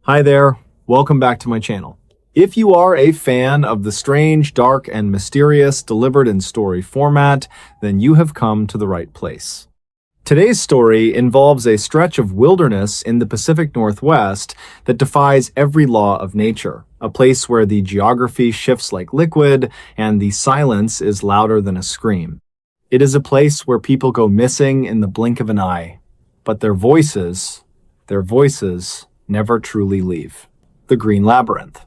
Hi there, welcome back to my channel. If you are a fan of the strange, dark, and mysterious delivered in story format, then you have come to the right place. Today's story involves a stretch of wilderness in the Pacific Northwest that defies every law of nature, a place where the geography shifts like liquid and the silence is louder than a scream. It is a place where people go missing in the blink of an eye, but their voices never truly leave. The Green Labyrinth.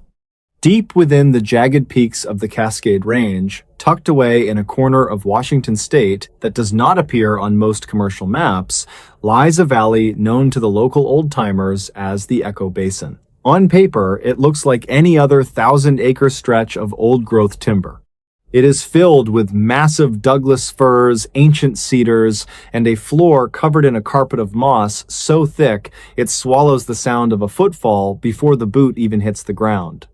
Deep within the jagged peaks of the Cascade Range, tucked away in a corner of Washington state that does not appear on most commercial maps, lies a valley known to the local old-timers as the Echo Basin. On paper, it looks like any other 1,000-acre stretch of old-growth timber. It is filled with massive Douglas firs, ancient cedars, and a floor covered in a carpet of moss so thick it swallows the sound of a footfall before the boot even hits the ground.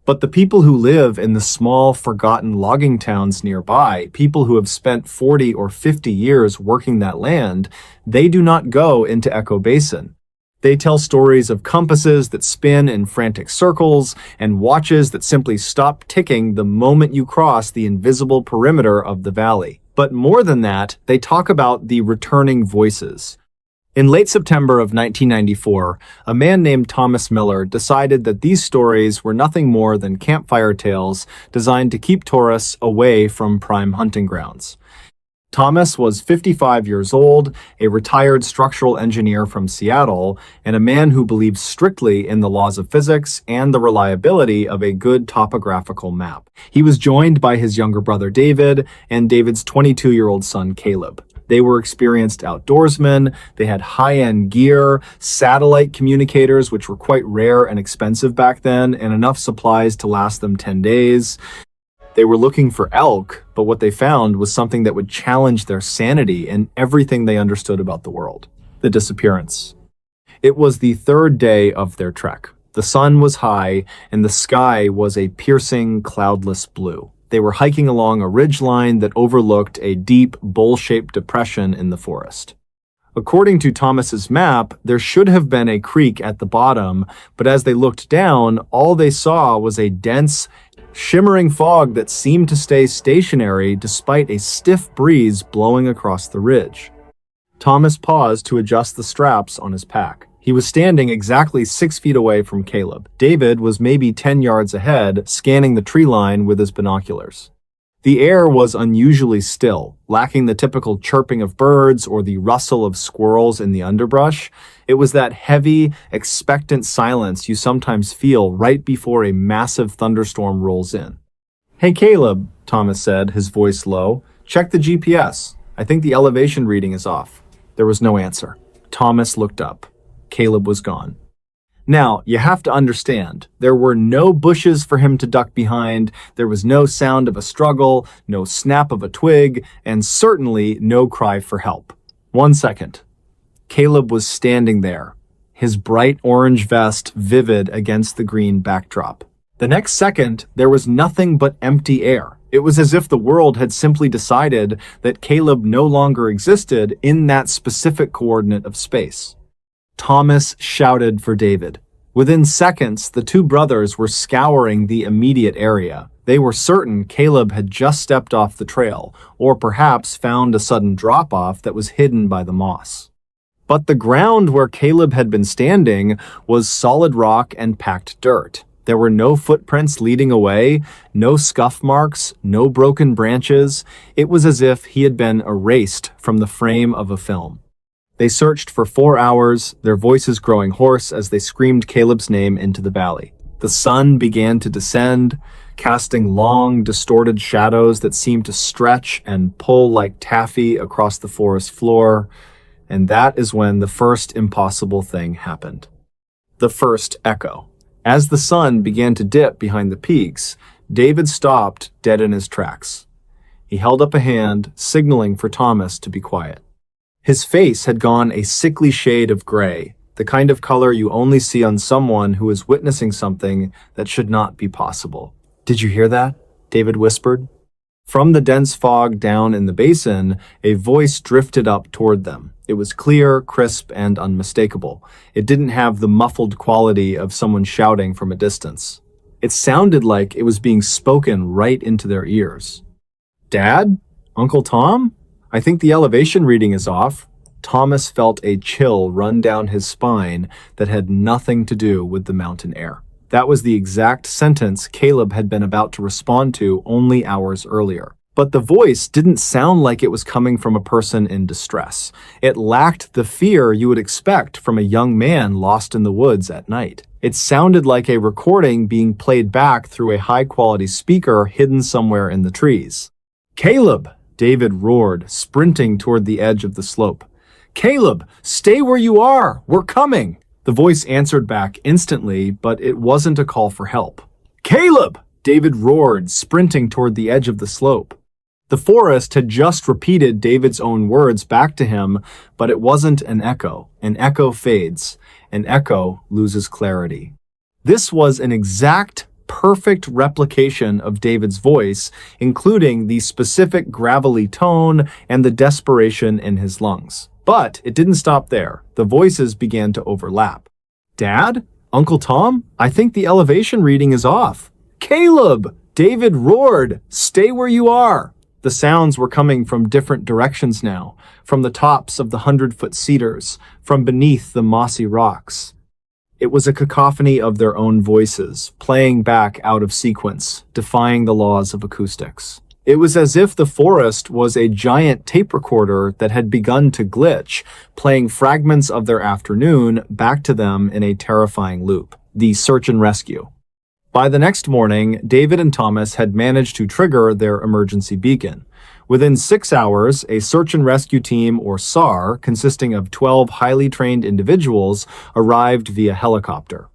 But the people who live in the small, forgotten logging towns nearby, people who have spent 40 or 50 years working that land, they do not go into Echo Basin. They tell stories of compasses that spin in frantic circles and watches that simply stop ticking the moment you cross the invisible perimeter of the valley. But more than that, they talk about the returning voices. In late September of 1994, a man named Thomas Miller decided that these stories were nothing more than campfire tales designed to keep tourists away from prime hunting grounds. Thomas was 55 years old, a retired structural engineer from Seattle, and a man who believed strictly in the laws of physics and the reliability of a good topographical map. He was joined by his younger brother David and David's 22-year-old son Caleb. They were experienced outdoorsmen, they had high-end gear, satellite communicators, which were quite rare and expensive back then, and enough supplies to last them 10 days. They were looking for elk, but what they found was something that would challenge their sanity and everything they understood about the world: the disappearance. It was the third day of their trek. The sun was high, and the sky was a piercing, cloudless blue. They were hiking along a ridgeline that overlooked a deep, bowl-shaped depression in the forest. According to Thomas's map, there should have been a creek at the bottom, but as they looked down, all they saw was a dense, shimmering fog that seemed to stay stationary despite a stiff breeze blowing across the ridge. Thomas paused to adjust the straps on his pack. He was standing exactly 6 feet away from Caleb. David was maybe 10 yards ahead, scanning the tree line with his binoculars. The air was unusually still, lacking the typical chirping of birds or the rustle of squirrels in the underbrush. It was that heavy, expectant silence you sometimes feel right before a massive thunderstorm rolls in. "Hey Caleb," Thomas said, his voice low, "check the GPS. I think the elevation reading is off." There was no answer. Thomas looked up. Caleb was gone. Now, you have to understand, there were no bushes for him to duck behind, there was no sound of a struggle, no snap of a twig, and certainly no cry for help. 1 second. Caleb was standing there, his bright orange vest vivid against the green backdrop. The next second, there was nothing but empty air. It was as if the world had simply decided that Caleb no longer existed in that specific coordinate of space. Thomas shouted for David. Within seconds, the two brothers were scouring the immediate area. They were certain Caleb had just stepped off the trail, or perhaps found a sudden drop-off that was hidden by the moss. But the ground where Caleb had been standing was solid rock and packed dirt. There were no footprints leading away, no scuff marks, no broken branches. It was as if he had been erased from the frame of a film. They searched for 4 hours, their voices growing hoarse as they screamed Caleb's name into the valley. The sun began to descend, casting long, distorted shadows that seemed to stretch and pull like taffy across the forest floor, and that is when the first impossible thing happened. The first echo. As the sun began to dip behind the peaks, David stopped dead in his tracks. He held up a hand, signaling for Thomas to be quiet. His face had gone a sickly shade of gray, the kind of color you only see on someone who is witnessing something that should not be possible. "Did you hear that?" David whispered. From the dense fog down in the basin, a voice drifted up toward them. It was clear, crisp, and unmistakable. It didn't have the muffled quality of someone shouting from a distance. It sounded like it was being spoken right into their ears. "Dad? Uncle Tom? I think the elevation reading is off." Thomas felt a chill run down his spine that had nothing to do with the mountain air. That was the exact sentence Caleb had been about to respond to only hours earlier. But the voice didn't sound like it was coming from a person in distress. It lacked the fear you would expect from a young man lost in the woods at night. It sounded like a recording being played back through a high-quality speaker hidden somewhere in the trees. "Caleb!" David roared, sprinting toward the edge of the slope. "Caleb, stay where you are! We're coming!" The voice answered back instantly, but it wasn't a call for help. "Caleb!" David roared, sprinting toward the edge of the slope. The forest had just repeated David's own words back to him, but it wasn't an echo. An echo fades. An echo loses clarity. This was an exact, perfect replication of David's voice, including the specific gravelly tone and the desperation in his lungs. But it didn't stop there. The voices began to overlap. "Dad? Uncle Tom? I think the elevation reading is off." "Caleb!" David roared. "Stay where you are." The sounds were coming from different directions now, from the tops of the 100-foot cedars, from beneath the mossy rocks. It was a cacophony of their own voices, playing back out of sequence, defying the laws of acoustics. It was as if the forest was a giant tape recorder that had begun to glitch, playing fragments of their afternoon back to them in a terrifying loop. The search and rescue. By the next morning, David and Thomas had managed to trigger their emergency beacon. Within 6 hours, a search and rescue team, or SAR, consisting of 12 highly trained individuals, arrived via helicopter.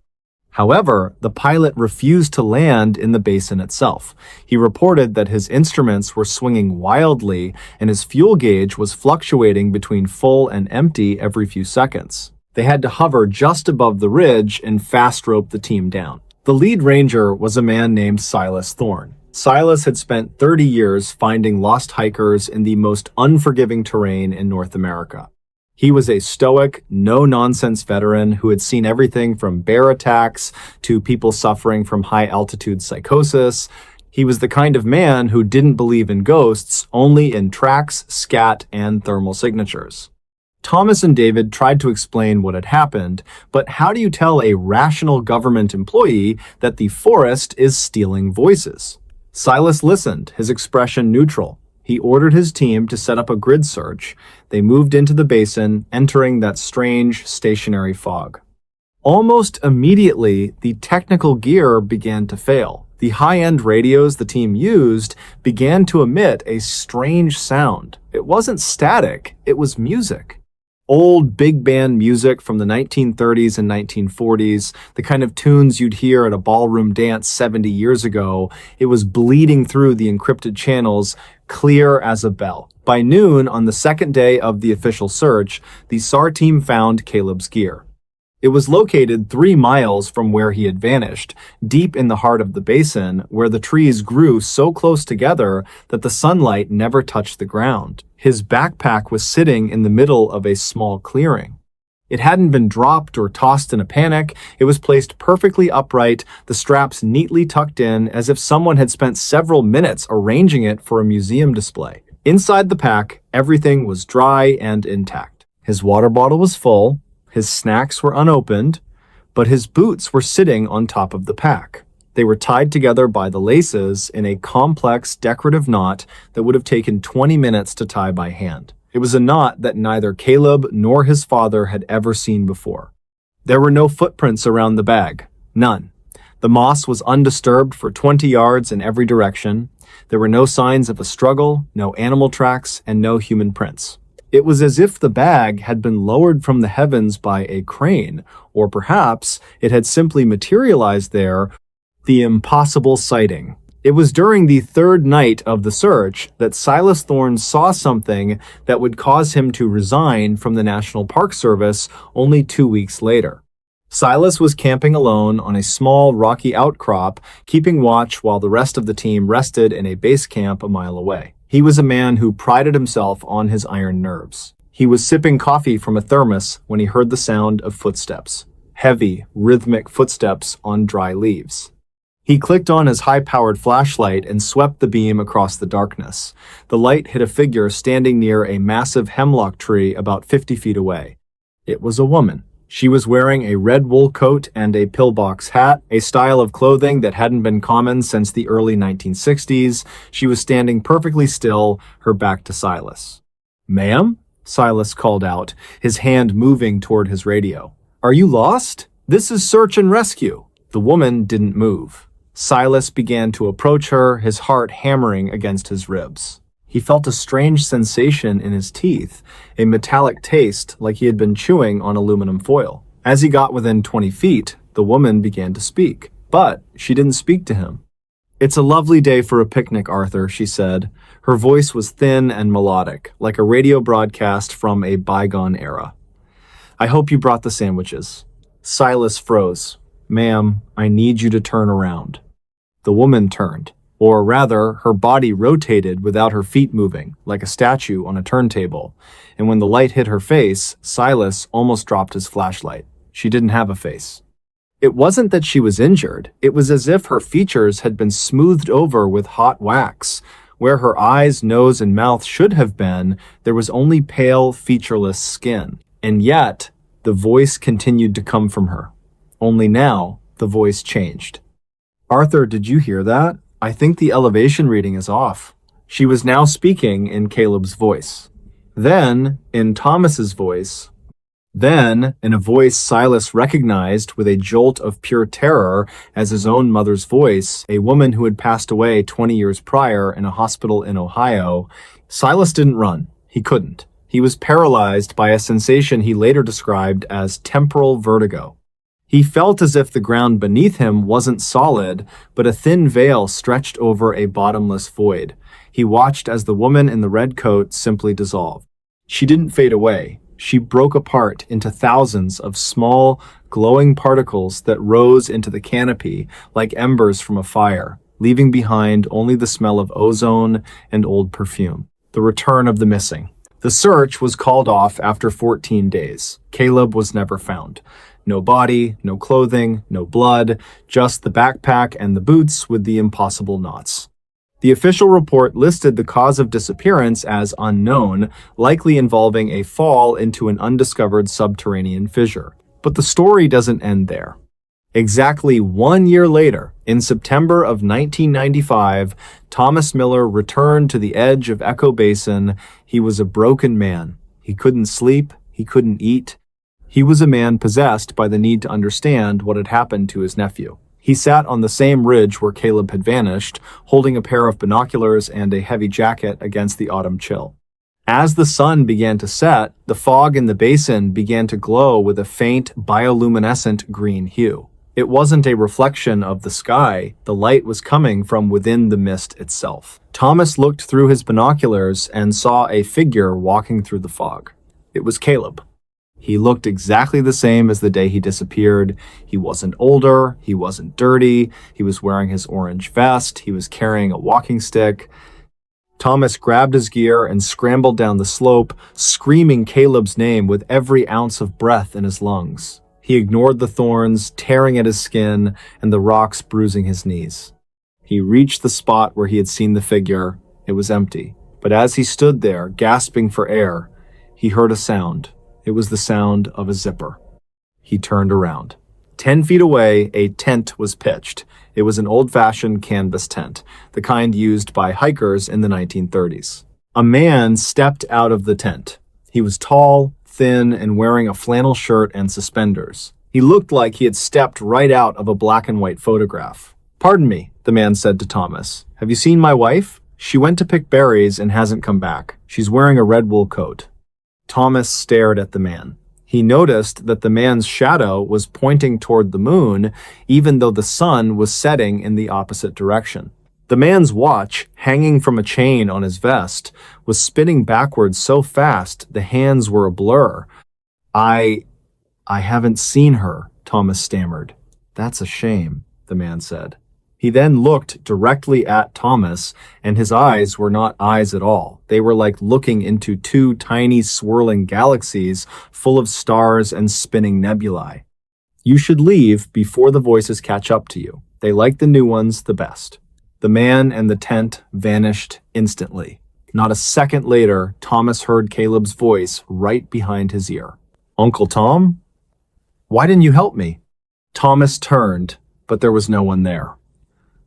However, the pilot refused to land in the basin itself. He reported that his instruments were swinging wildly and his fuel gauge was fluctuating between full and empty every few seconds. They had to hover just above the ridge and fast rope the team down. The lead ranger was a man named Silas Thorne. Silas had spent 30 years finding lost hikers in the most unforgiving terrain in North America. He was a stoic, no-nonsense veteran who had seen everything from bear attacks to people suffering from high-altitude psychosis. He was the kind of man who didn't believe in ghosts, only in tracks, scat, and thermal signatures. Thomas and David tried to explain what had happened, but how do you tell a rational government employee that the forest is stealing voices? Silas listened, his expression neutral. He ordered his team to set up a grid search. They moved into the basin, entering that strange, stationary fog. Almost immediately, the technical gear began to fail. The high-end radios the team used began to emit a strange sound. It wasn't static, it was music. Old big band music from the 1930s and 1940s, the kind of tunes you'd hear at a ballroom dance 70 years ago. It was bleeding through the encrypted channels, clear as a bell. By noon on the second day of the official search, the SAR team found Caleb's gear. It was located 3 miles from where he had vanished, deep in the heart of the basin, where the trees grew so close together that the sunlight never touched the ground. His backpack was sitting in the middle of a small clearing. It hadn't been dropped or tossed in a panic. It was placed perfectly upright, the straps neatly tucked in, as if someone had spent several minutes arranging it for a museum display. Inside the pack, everything was dry and intact. His water bottle was full. His snacks were unopened, but his boots were sitting on top of the pack. They were tied together by the laces in a complex decorative knot that would have taken 20 minutes to tie by hand. It was a knot that neither Caleb nor his father had ever seen before. There were no footprints around the bag. None. The moss was undisturbed for 20 yards in every direction. There were no signs of a struggle, no animal tracks, and no human prints. It was as if the bag had been lowered from the heavens by a crane, or perhaps it had simply materialized there, the impossible sighting. It was during the 3rd night of the search that Silas Thorne saw something that would cause him to resign from the National Park Service only 2 weeks later. Silas was camping alone on a small rocky outcrop, keeping watch while the rest of the team rested in a base camp a mile away. He was a man who prided himself on his iron nerves. He was sipping coffee from a thermos when he heard the sound of footsteps. Heavy, rhythmic footsteps on dry leaves. He clicked on his high-powered flashlight and swept the beam across the darkness. The light hit a figure standing near a massive hemlock tree about 50 feet away. It was a woman. She was wearing a red wool coat and a pillbox hat, a style of clothing that hadn't been common since the early 1960s. She was standing perfectly still, her back to Silas. "Ma'am?" Silas called out, his hand moving toward his radio. "Are you lost? This is search and rescue." The woman didn't move. Silas began to approach her, his heart hammering against his ribs. He felt a strange sensation in his teeth, a metallic taste like he had been chewing on aluminum foil. As he got within 20 feet, the woman began to speak, but she didn't speak to him. "It's a lovely day for a picnic, Arthur," she said. Her voice was thin and melodic, like a radio broadcast from a bygone era. "I hope you brought the sandwiches." Silas froze. "Ma'am, I need you to turn around." The woman turned. Or rather, her body rotated without her feet moving, like a statue on a turntable. And when the light hit her face, Silas almost dropped his flashlight. She didn't have a face. It wasn't that she was injured. It was as if her features had been smoothed over with hot wax. Where her eyes, nose, and mouth should have been, there was only pale, featureless skin. And yet, the voice continued to come from her. Only now, the voice changed. "Arthur, did you hear that? I think the elevation reading is off." She was now speaking in Caleb's voice. Then, in Thomas's voice. Then, in a voice Silas recognized with a jolt of pure terror as his own mother's voice, a woman who had passed away 20 years prior in a hospital in Ohio. Silas didn't run. He couldn't. He was paralyzed by a sensation he later described as temporal vertigo. He felt as if the ground beneath him wasn't solid, but a thin veil stretched over a bottomless void. He watched as the woman in the red coat simply dissolved. She didn't fade away. She broke apart into thousands of small, glowing particles that rose into the canopy like embers from a fire, leaving behind only the smell of ozone and old perfume. The return of the missing. The search was called off after 14 days. Caleb was never found. No body, no clothing, no blood, just the backpack and the boots with the impossible knots. The official report listed the cause of disappearance as unknown, likely involving a fall into an undiscovered subterranean fissure. But the story doesn't end there. Exactly 1 year later, in September of 1995, Thomas Miller returned to the edge of Echo Basin. He was a broken man. He couldn't sleep, he couldn't eat. He was a man possessed by the need to understand what had happened to his nephew. He sat on the same ridge where Caleb had vanished, holding a pair of binoculars and a heavy jacket against the autumn chill. As the sun began to set, the fog in the basin began to glow with a faint, bioluminescent green hue. It wasn't a reflection of the sky, the light was coming from within the mist itself. Thomas looked through his binoculars and saw a figure walking through the fog. It was Caleb. He looked exactly the same as the day he disappeared. He wasn't older, he wasn't dirty, he was wearing his orange vest, he was carrying a walking stick. Thomas grabbed his gear and scrambled down the slope, screaming Caleb's name with every ounce of breath in his lungs. He ignored the thorns tearing at his skin and the rocks bruising his knees. He reached the spot where he had seen the figure. It was empty. But as he stood there, gasping for air, he heard a sound. It was the sound of a zipper. He turned around. 10 feet away, a tent was pitched. It was an old-fashioned canvas tent, the kind used by hikers in the 1930s. A man stepped out of the tent. He was tall, thin, and wearing a flannel shirt and suspenders. He looked like he had stepped right out of a black and white photograph. "Pardon me," the man said to Thomas. "Have you seen my wife? She went to pick berries and hasn't come back. She's wearing a red wool coat." Thomas stared at the man. He noticed that the man's shadow was pointing toward the moon, even though the sun was setting in the opposite direction. The man's watch, hanging from a chain on his vest, was spinning backwards so fast the hands were a blur. I haven't seen her," Thomas stammered. "That's a shame," the man said. He then looked directly at Thomas, and his eyes were not eyes at all. They were like looking into two tiny swirling galaxies full of stars and spinning nebulae. "You should leave before the voices catch up to you. They like the new ones the best." The man and the tent vanished instantly. Not a second later, Thomas heard Caleb's voice right behind his ear. "Uncle Tom? Why didn't you help me?" Thomas turned, but there was no one there.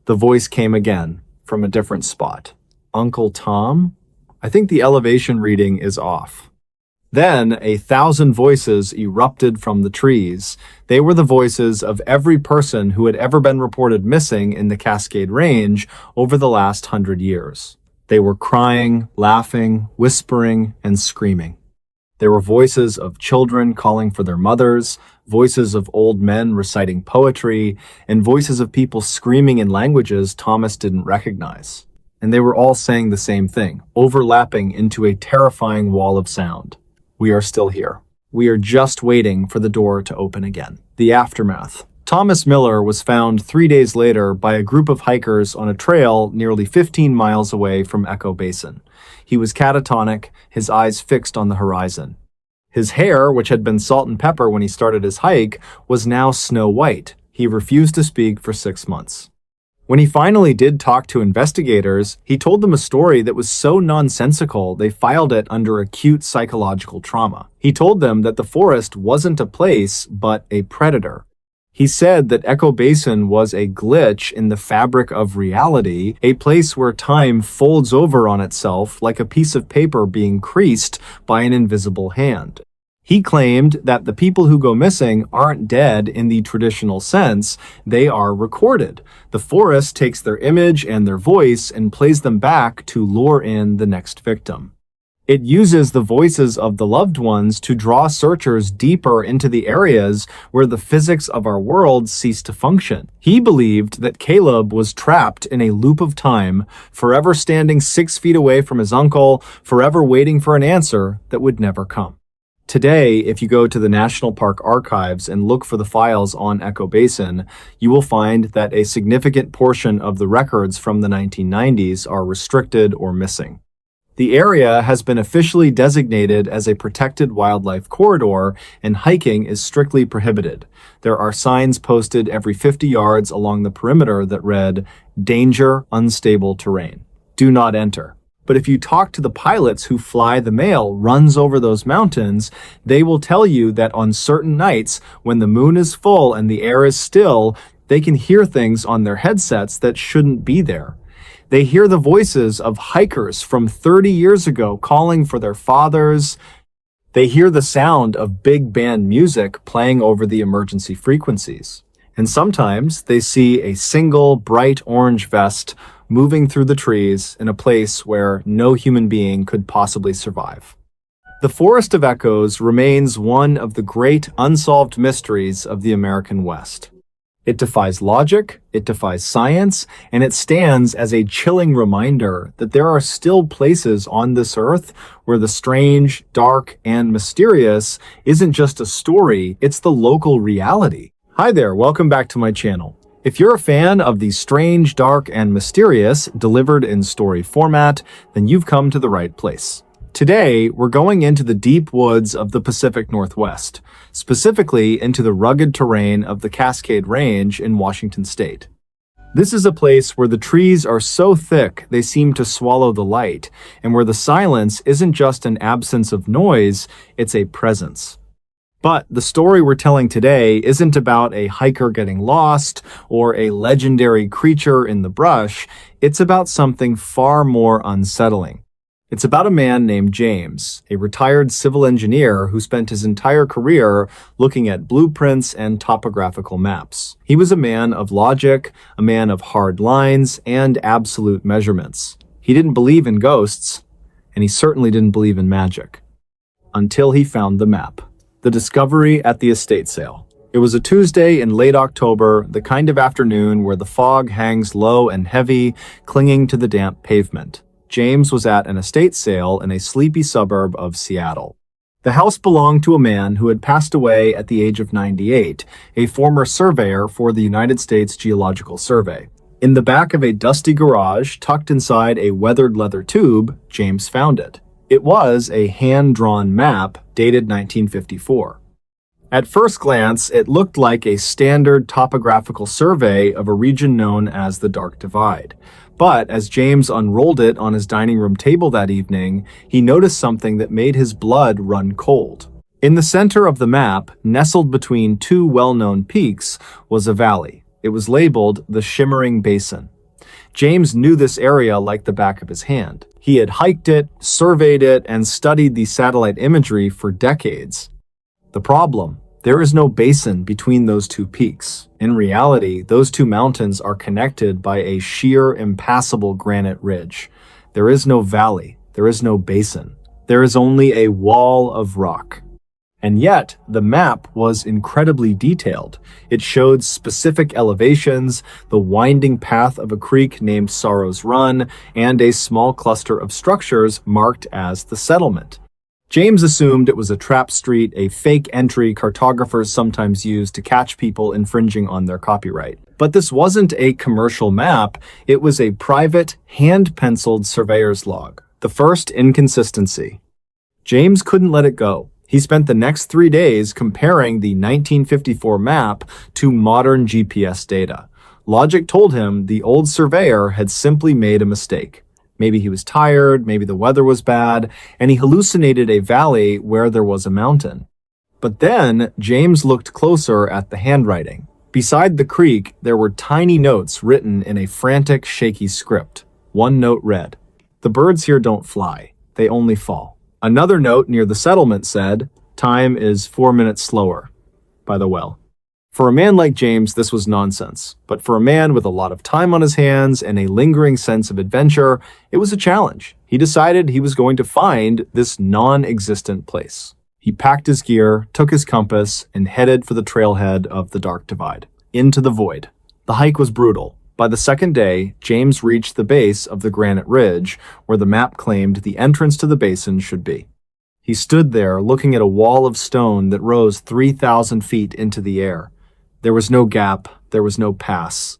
The voice came again, from a different spot. "Uncle Tom? I think the elevation reading is off." Then 1,000 voices erupted from the trees. They were the voices of every person who had ever been reported missing in the Cascade Range over the last 100 years. They were crying, laughing, whispering, and screaming. There were voices of children calling for their mothers, voices of old men reciting poetry, and voices of people screaming in languages Thomas didn't recognize. And they were all saying the same thing, overlapping into a terrifying wall of sound. "We are still here. We are just waiting for the door to open again." The aftermath. Thomas Miller was found 3 days later by a group of hikers on a trail nearly 15 miles away from Echo Basin. He was catatonic, his eyes fixed on the horizon. His hair, which had been salt and pepper when he started his hike, was now snow white. He refused to speak for 6 months. When he finally did talk to investigators, he told them a story that was so nonsensical they filed it under acute psychological trauma. He told them that the forest wasn't a place, but a predator. He said that Echo Basin was a glitch in the fabric of reality, a place where time folds over on itself like a piece of paper being creased by an invisible hand. He claimed that the people who go missing aren't dead in the traditional sense, they are recorded. The forest takes their image and their voice and plays them back to lure in the next victim. It uses the voices of the loved ones to draw searchers deeper into the areas where the physics of our world cease to function. He believed that Caleb was trapped in a loop of time, forever standing 6 feet away from his uncle, forever waiting for an answer that would never come. Today, if you go to the National Park Archives and look for the files on Echo Basin, you will find that a significant portion of the records from the 1990s are restricted or missing. The area has been officially designated as a protected wildlife corridor, and hiking is strictly prohibited. There are signs posted every 50 yards along the perimeter that read, "Danger, unstable terrain. Do not enter." But if you talk to the pilots who fly the mail runs over those mountains, they will tell you that on certain nights, when the moon is full and the air is still, they can hear things on their headsets that shouldn't be there. They hear the voices of hikers from 30 years ago calling for their fathers. They hear the sound of big band music playing over the emergency frequencies. And sometimes they see a single bright orange vest moving through the trees in a place where no human being could possibly survive. The Forest of Echoes remains one of the great unsolved mysteries of the American West. It defies logic, it defies science, and it stands as a chilling reminder that there are still places on this earth where the strange, dark, and mysterious isn't just a story, it's the local reality. Hi there, welcome back to my channel. If you're a fan of the strange, dark, and mysterious delivered in story format, then you've come to the right place. Today, we're going into the deep woods of the Pacific Northwest, specifically into the rugged terrain of the Cascade Range in Washington State. This is a place where the trees are so thick they seem to swallow the light, and where the silence isn't just an absence of noise, it's a presence. But the story we're telling today isn't about a hiker getting lost or a legendary creature in the brush, it's about something far more unsettling. It's about a man named James, a retired civil engineer who spent his entire career looking at blueprints and topographical maps. He was a man of logic, a man of hard lines, and absolute measurements. He didn't believe in ghosts, and he certainly didn't believe in magic. Until he found the map. The discovery at the estate sale. It was a Tuesday in late October, the kind of afternoon where the fog hangs low and heavy, clinging to the damp pavement. James was at an estate sale in a sleepy suburb of Seattle. The house belonged to a man who had passed away at the age of 98, a former surveyor for the United States Geological Survey. In the back of a dusty garage, tucked inside a weathered leather tube, James found it. It was a hand-drawn map dated 1954. At first glance, it looked like a standard topographical survey of a region known as the Dark Divide. But as James unrolled it on his dining room table that evening, he noticed something that made his blood run cold. In the center of the map, nestled between two well-known peaks, was a valley. It was labeled the Shimmering Basin. James knew this area like the back of his hand. He had hiked it, surveyed it, and studied the satellite imagery for decades. The problem: there is no basin between those two peaks. In reality, those two mountains are connected by a sheer, impassable granite ridge. There is no valley. There is no basin. There is only a wall of rock. And yet, the map was incredibly detailed. It showed specific elevations, the winding path of a creek named Sorrow's Run, and a small cluster of structures marked as the settlement. James assumed it was a trap street, a fake entry cartographers sometimes use to catch people infringing on their copyright. But this wasn't a commercial map, it was a private, hand-penciled surveyor's log. The first inconsistency. James couldn't let it go. He spent the next 3 days comparing the 1954 map to modern GPS data. Logic told him the old surveyor had simply made a mistake. Maybe he was tired, maybe the weather was bad, and he hallucinated a valley where there was a mountain. But then, James looked closer at the handwriting. Beside the creek, there were tiny notes written in a frantic, shaky script. One note read, "The birds here don't fly, they only fall." Another note near the settlement said, "Time is 4 minutes slower," by the well. For a man like James, this was nonsense. But for a man with a lot of time on his hands and a lingering sense of adventure, it was a challenge. He decided he was going to find this non-existent place. He packed his gear, took his compass, and headed for the trailhead of the Dark Divide. Into the void. The hike was brutal. By the second day, James reached the base of the granite ridge, where the map claimed the entrance to the basin should be. He stood there, looking at a wall of stone that rose 3,000 feet into the air. There was no gap, there was no pass.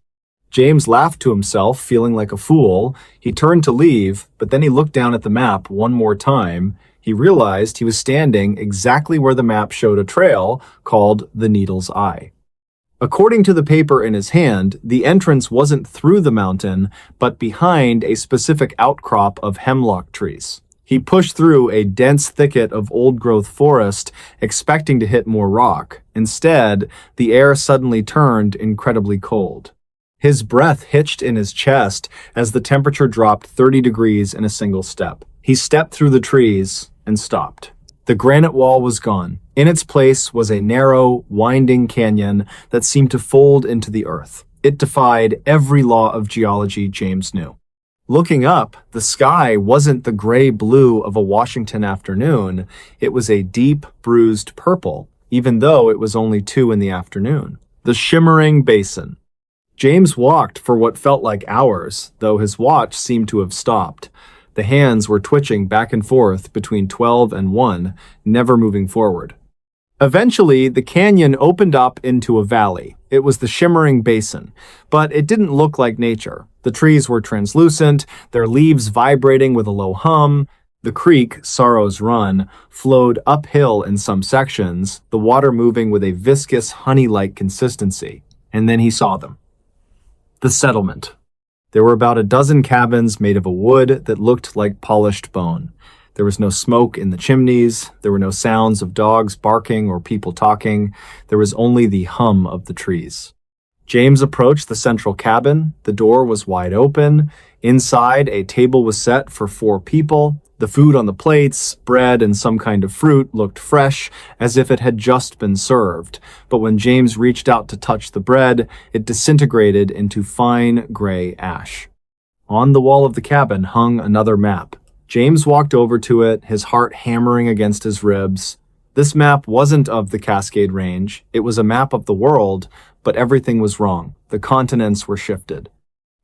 James laughed to himself, feeling like a fool. He turned to leave, but then he looked down at the map one more time. He realized he was standing exactly where the map showed a trail called the Needle's Eye. According to the paper in his hand, the entrance wasn't through the mountain, but behind a specific outcrop of hemlock trees. He pushed through a dense thicket of old-growth forest, expecting to hit more rock. Instead, the air suddenly turned incredibly cold. His breath hitched in his chest as the temperature dropped 30 degrees in a single step. He stepped through the trees and stopped. The granite wall was gone. In its place was a narrow, winding canyon that seemed to fold into the earth. It defied every law of geology James knew. Looking up, the sky wasn't the gray-blue of a Washington afternoon. It was a deep, bruised purple, even though it was only 2 in the afternoon. The Shimmering Basin. James walked for what felt like hours, though his watch seemed to have stopped. The hands were twitching back and forth between 12 and 1, never moving forward. Eventually, the canyon opened up into a valley. It was the Shimmering Basin, but it didn't look like nature. The trees were translucent, their leaves vibrating with a low hum. The creek, Sorrow's Run, flowed uphill in some sections, the water moving with a viscous, honey-like consistency. And then he saw them. The settlement. There were about a dozen cabins made of a wood that looked like polished bone. There was no smoke in the chimneys. There were no sounds of dogs barking or people talking. There was only the hum of the trees. James approached the central cabin. The door was wide open. Inside, a table was set for 4 people. The food on the plates, bread and some kind of fruit, looked fresh, as if it had just been served. But when James reached out to touch the bread, it disintegrated into fine gray ash. On the wall of the cabin hung another map. James walked over to it, his heart hammering against his ribs. This map wasn't of the Cascade Range. It was a map of the world, but everything was wrong. The continents were shifted.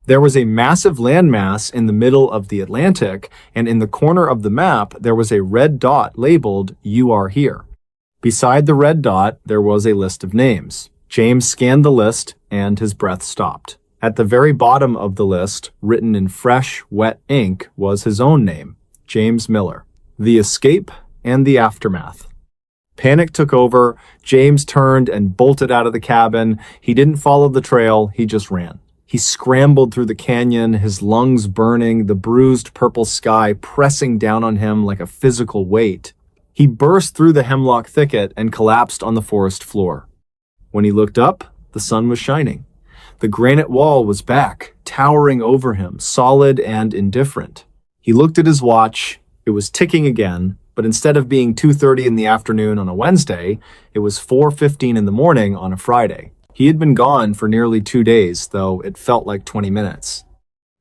There was a massive landmass in the middle of the Atlantic, and in the corner of the map, there was a red dot labeled "You are here." Beside the red dot, there was a list of names. James scanned the list, and his breath stopped. At the very bottom of the list, written in fresh, wet ink, was his own name, James Miller. The escape and the aftermath. Panic took over. James turned and bolted out of the cabin. He didn't follow the trail, he just ran. He scrambled through the canyon, his lungs burning, the bruised purple sky pressing down on him like a physical weight. He burst through the hemlock thicket and collapsed on the forest floor. When he looked up, the sun was shining. The granite wall was back, towering over him, solid and indifferent. He looked at his watch. It was ticking again, but instead of being 2:30 in the afternoon on a Wednesday, it was 4:15 in the morning on a Friday. He had been gone for nearly 2 days, though it felt like 20 minutes.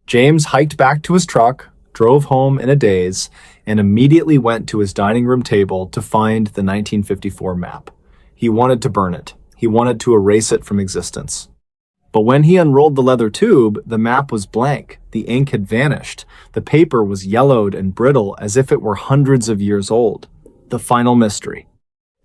James hiked back to his truck, drove home in a daze, and immediately went to his dining room table to find the 1954 map. He wanted to burn it. He wanted to erase it from existence. But when he unrolled the leather tube, the map was blank. The ink had vanished. The paper was yellowed and brittle as if it were hundreds of years old. The final mystery.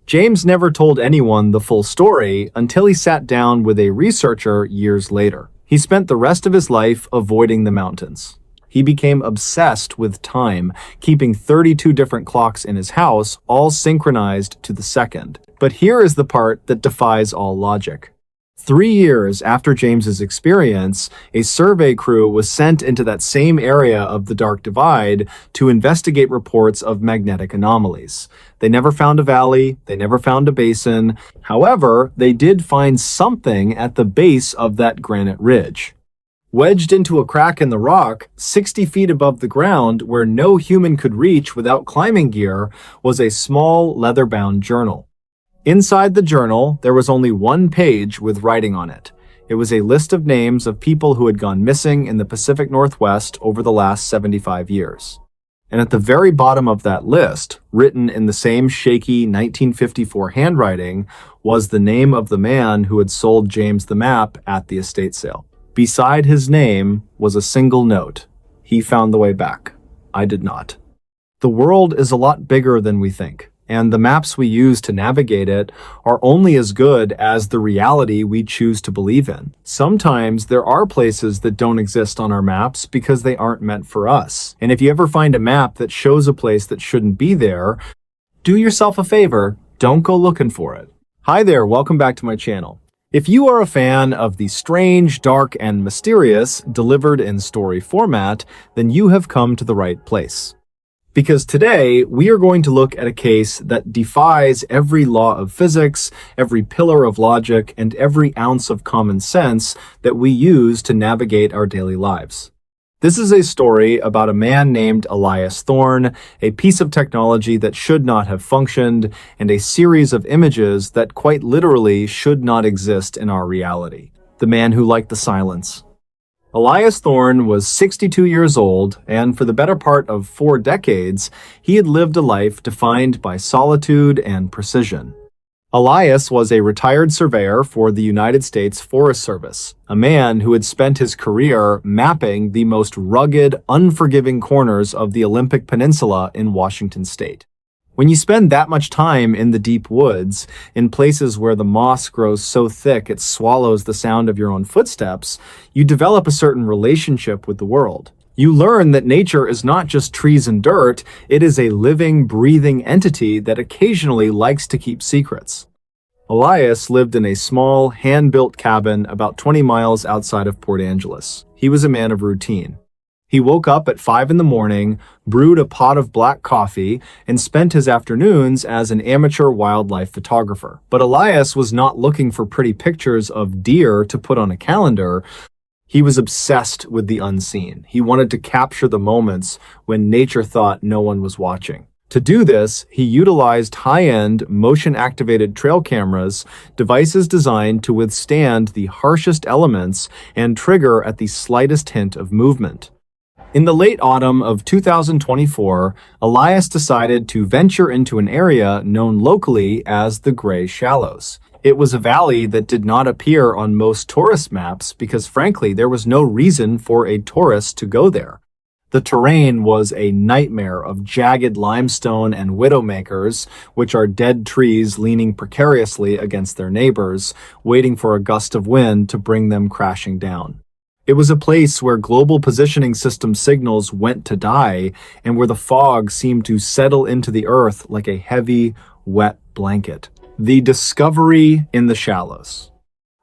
James never told anyone the full story until he sat down with a researcher years later. He spent the rest of his life avoiding the mountains. He became obsessed with time, keeping 32 different clocks in his house, all synchronized to the second. But here is the part that defies all logic. 3 years after James's experience, a survey crew was sent into that same area of the Dark Divide to investigate reports of magnetic anomalies. They never found a valley, they never found a basin. However, they did find something at the base of that granite ridge. Wedged into a crack in the rock, 60 feet above the ground, where no human could reach without climbing gear, was a small leather-bound journal. Inside the journal, there was only one page with writing on it. It was a list of names of people who had gone missing in the Pacific Northwest over the last 75 years. And at the very bottom of that list, written in the same shaky 1954 handwriting, was the name of the man who had sold James the map at the estate sale. Beside his name was a single note. He found the way back. I did not. The world is a lot bigger than we think, and the maps we use to navigate it are only as good as the reality we choose to believe in. Sometimes there are places that don't exist on our maps because they aren't meant for us. And if you ever find a map that shows a place that shouldn't be there, do yourself a favor, don't go looking for it. Hi there, welcome back to my channel. If you are a fan of the strange, dark, and mysterious delivered in story format, then you have come to the right place. Because today, we are going to look at a case that defies every law of physics, every pillar of logic, and every ounce of common sense that we use to navigate our daily lives. This is a story about a man named Elias Thorne, a piece of technology that should not have functioned, and a series of images that quite literally should not exist in our reality. The man who liked the silence. Elias Thorne was 62 years old, and for the better part of 4 decades, he had lived a life defined by solitude and precision. Elias was a retired surveyor for the United States Forest Service, a man who had spent his career mapping the most rugged, unforgiving corners of the Olympic Peninsula in Washington state. When you spend that much time in the deep woods, in places where the moss grows so thick it swallows the sound of your own footsteps, you develop a certain relationship with the world. You learn that nature is not just trees and dirt, it is a living, breathing entity that occasionally likes to keep secrets. Elias lived in a small, hand-built cabin about 20 miles outside of Port Angeles. He was a man of routine. He woke up at 5 in the morning, brewed a pot of black coffee, and spent his afternoons as an amateur wildlife photographer. But Elias was not looking for pretty pictures of deer to put on a calendar. He was obsessed with the unseen. He wanted to capture the moments when nature thought no one was watching. To do this, he utilized high-end, motion-activated trail cameras, devices designed to withstand the harshest elements and trigger at the slightest hint of movement. In the late autumn of 2024, Elias decided to venture into an area known locally as the Gray Shallows. It was a valley that did not appear on most tourist maps because, frankly, there was no reason for a tourist to go there. The terrain was a nightmare of jagged limestone and widowmakers, which are dead trees leaning precariously against their neighbors, waiting for a gust of wind to bring them crashing down. It was a place where global positioning system signals went to die and where the fog seemed to settle into the earth like a heavy, wet blanket. The discovery in the shallows.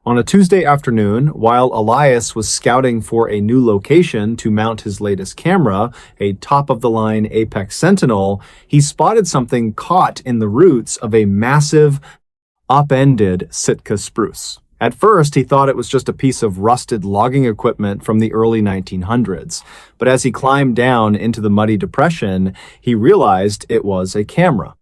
On a Tuesday afternoon, while Elias was scouting for a new location to mount his latest camera, a top-of-the-line Apex Sentinel, he spotted something caught in the roots of a massive, upended Sitka spruce. At first, he thought it was just a piece of rusted logging equipment from the early 1900s, but as he climbed down into the muddy depression, he realized it was a camera.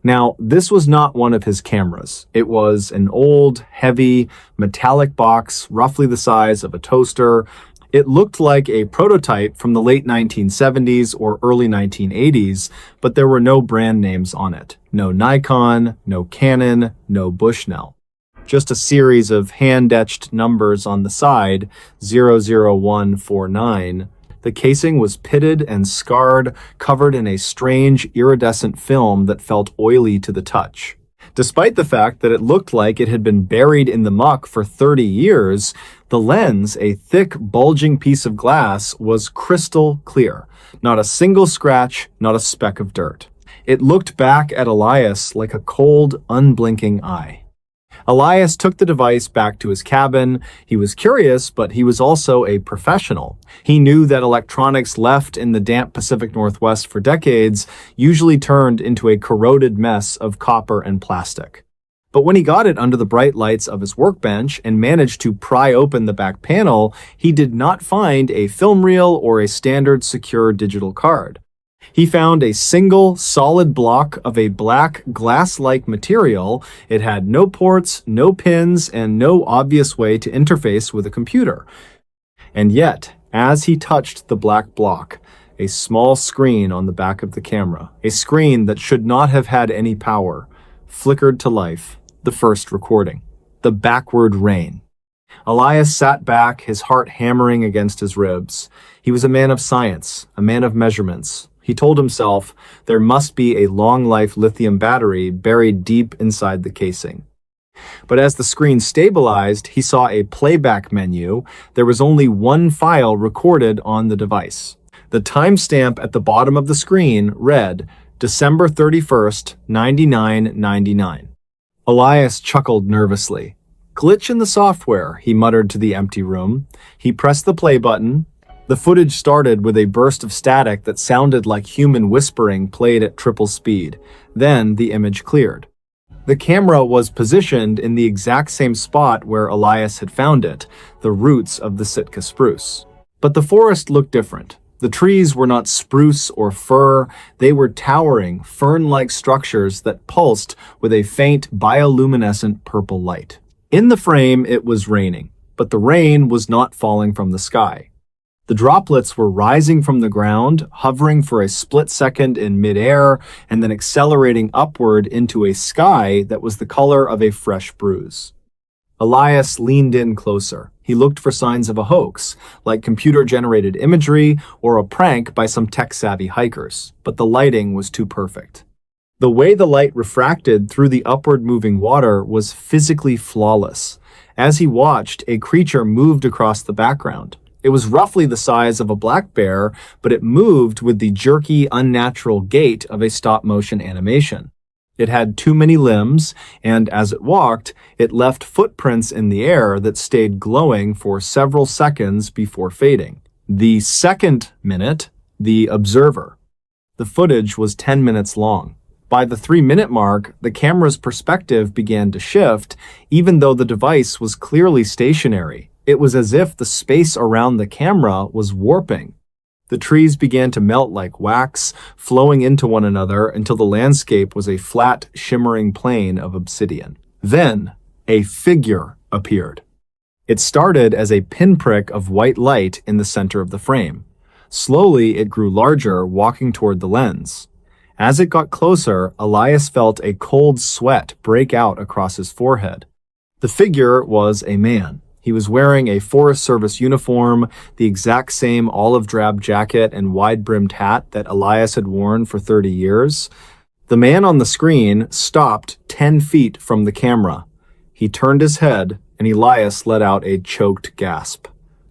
Now, this was not one of his cameras. It was an old, heavy, metallic box, roughly the size of a toaster. It looked like a prototype from the late 1970s or early 1980s, but there were no brand names on it. No Nikon, no Canon, no Bushnell. Just a series of hand-etched numbers on the side, 00149. The casing was pitted and scarred, covered in a strange iridescent film that felt oily to the touch. Despite the fact that it looked like it had been buried in the muck for 30 years, the lens, a thick, bulging piece of glass, was crystal clear. Not a single scratch, not a speck of dirt. It looked back at Elias like a cold, unblinking eye. Elias took the device back to his cabin. He was curious, but he was also a professional. He knew that electronics left in the damp Pacific Northwest for decades usually turned into a corroded mess of copper and plastic. But when he got it under the bright lights of his workbench and managed to pry open the back panel, he did not find a film reel or a standard secure digital card. He found a single, solid block of a black, glass-like material. It had no ports, no pins, and no obvious way to interface with a computer. And yet, as he touched the black block, a small screen on the back of the camera, a screen that should not have had any power, flickered to life. The first recording. The backward rain. Elias sat back, his heart hammering against his ribs. He was a man of science, a man of measurements. He told himself there must be a long-life lithium battery buried deep inside the casing. But as the screen stabilized, he saw a playback menu. There was only one file recorded on the device. The timestamp at the bottom of the screen read December 31st, 9999. Elias chuckled nervously. Glitch in the software, he muttered to the empty room. He pressed the play button. The footage started with a burst of static that sounded like human whispering played at triple speed. Then the image cleared. The camera was positioned in the exact same spot where Elias had found it, the roots of the Sitka spruce. But the forest looked different. The trees were not spruce or fir, they were towering, fern-like structures that pulsed with a faint bioluminescent purple light. In the frame, it was raining, but the rain was not falling from the sky. The droplets were rising from the ground, hovering for a split second in midair, and then accelerating upward into a sky that was the color of a fresh bruise. Elias leaned in closer. He looked for signs of a hoax, like computer-generated imagery or a prank by some tech-savvy hikers, but the lighting was too perfect. The way the light refracted through the upward-moving water was physically flawless. As he watched, a creature moved across the background. It was roughly the size of a black bear, but it moved with the jerky, unnatural gait of a stop-motion animation. It had too many limbs, and as it walked, it left footprints in the air that stayed glowing for several seconds before fading. The second minute, the observer. The footage was 10 minutes long. By the 3-minute mark, the camera's perspective began to shift, even though the device was clearly stationary. It was as if the space around the camera was warping. The trees began to melt like wax, flowing into one another until the landscape was a flat, shimmering plain of obsidian. Then, a figure appeared. It started as a pinprick of white light in the center of the frame. Slowly, it grew larger, walking toward the lens. As it got closer, Elias felt a cold sweat break out across his forehead. The figure was a man. He was wearing a Forest Service uniform, the exact same olive drab jacket and wide-brimmed hat that Elias had worn for 30 years. The man on the screen stopped 10 feet from the camera. He turned his head, and Elias let out a choked gasp.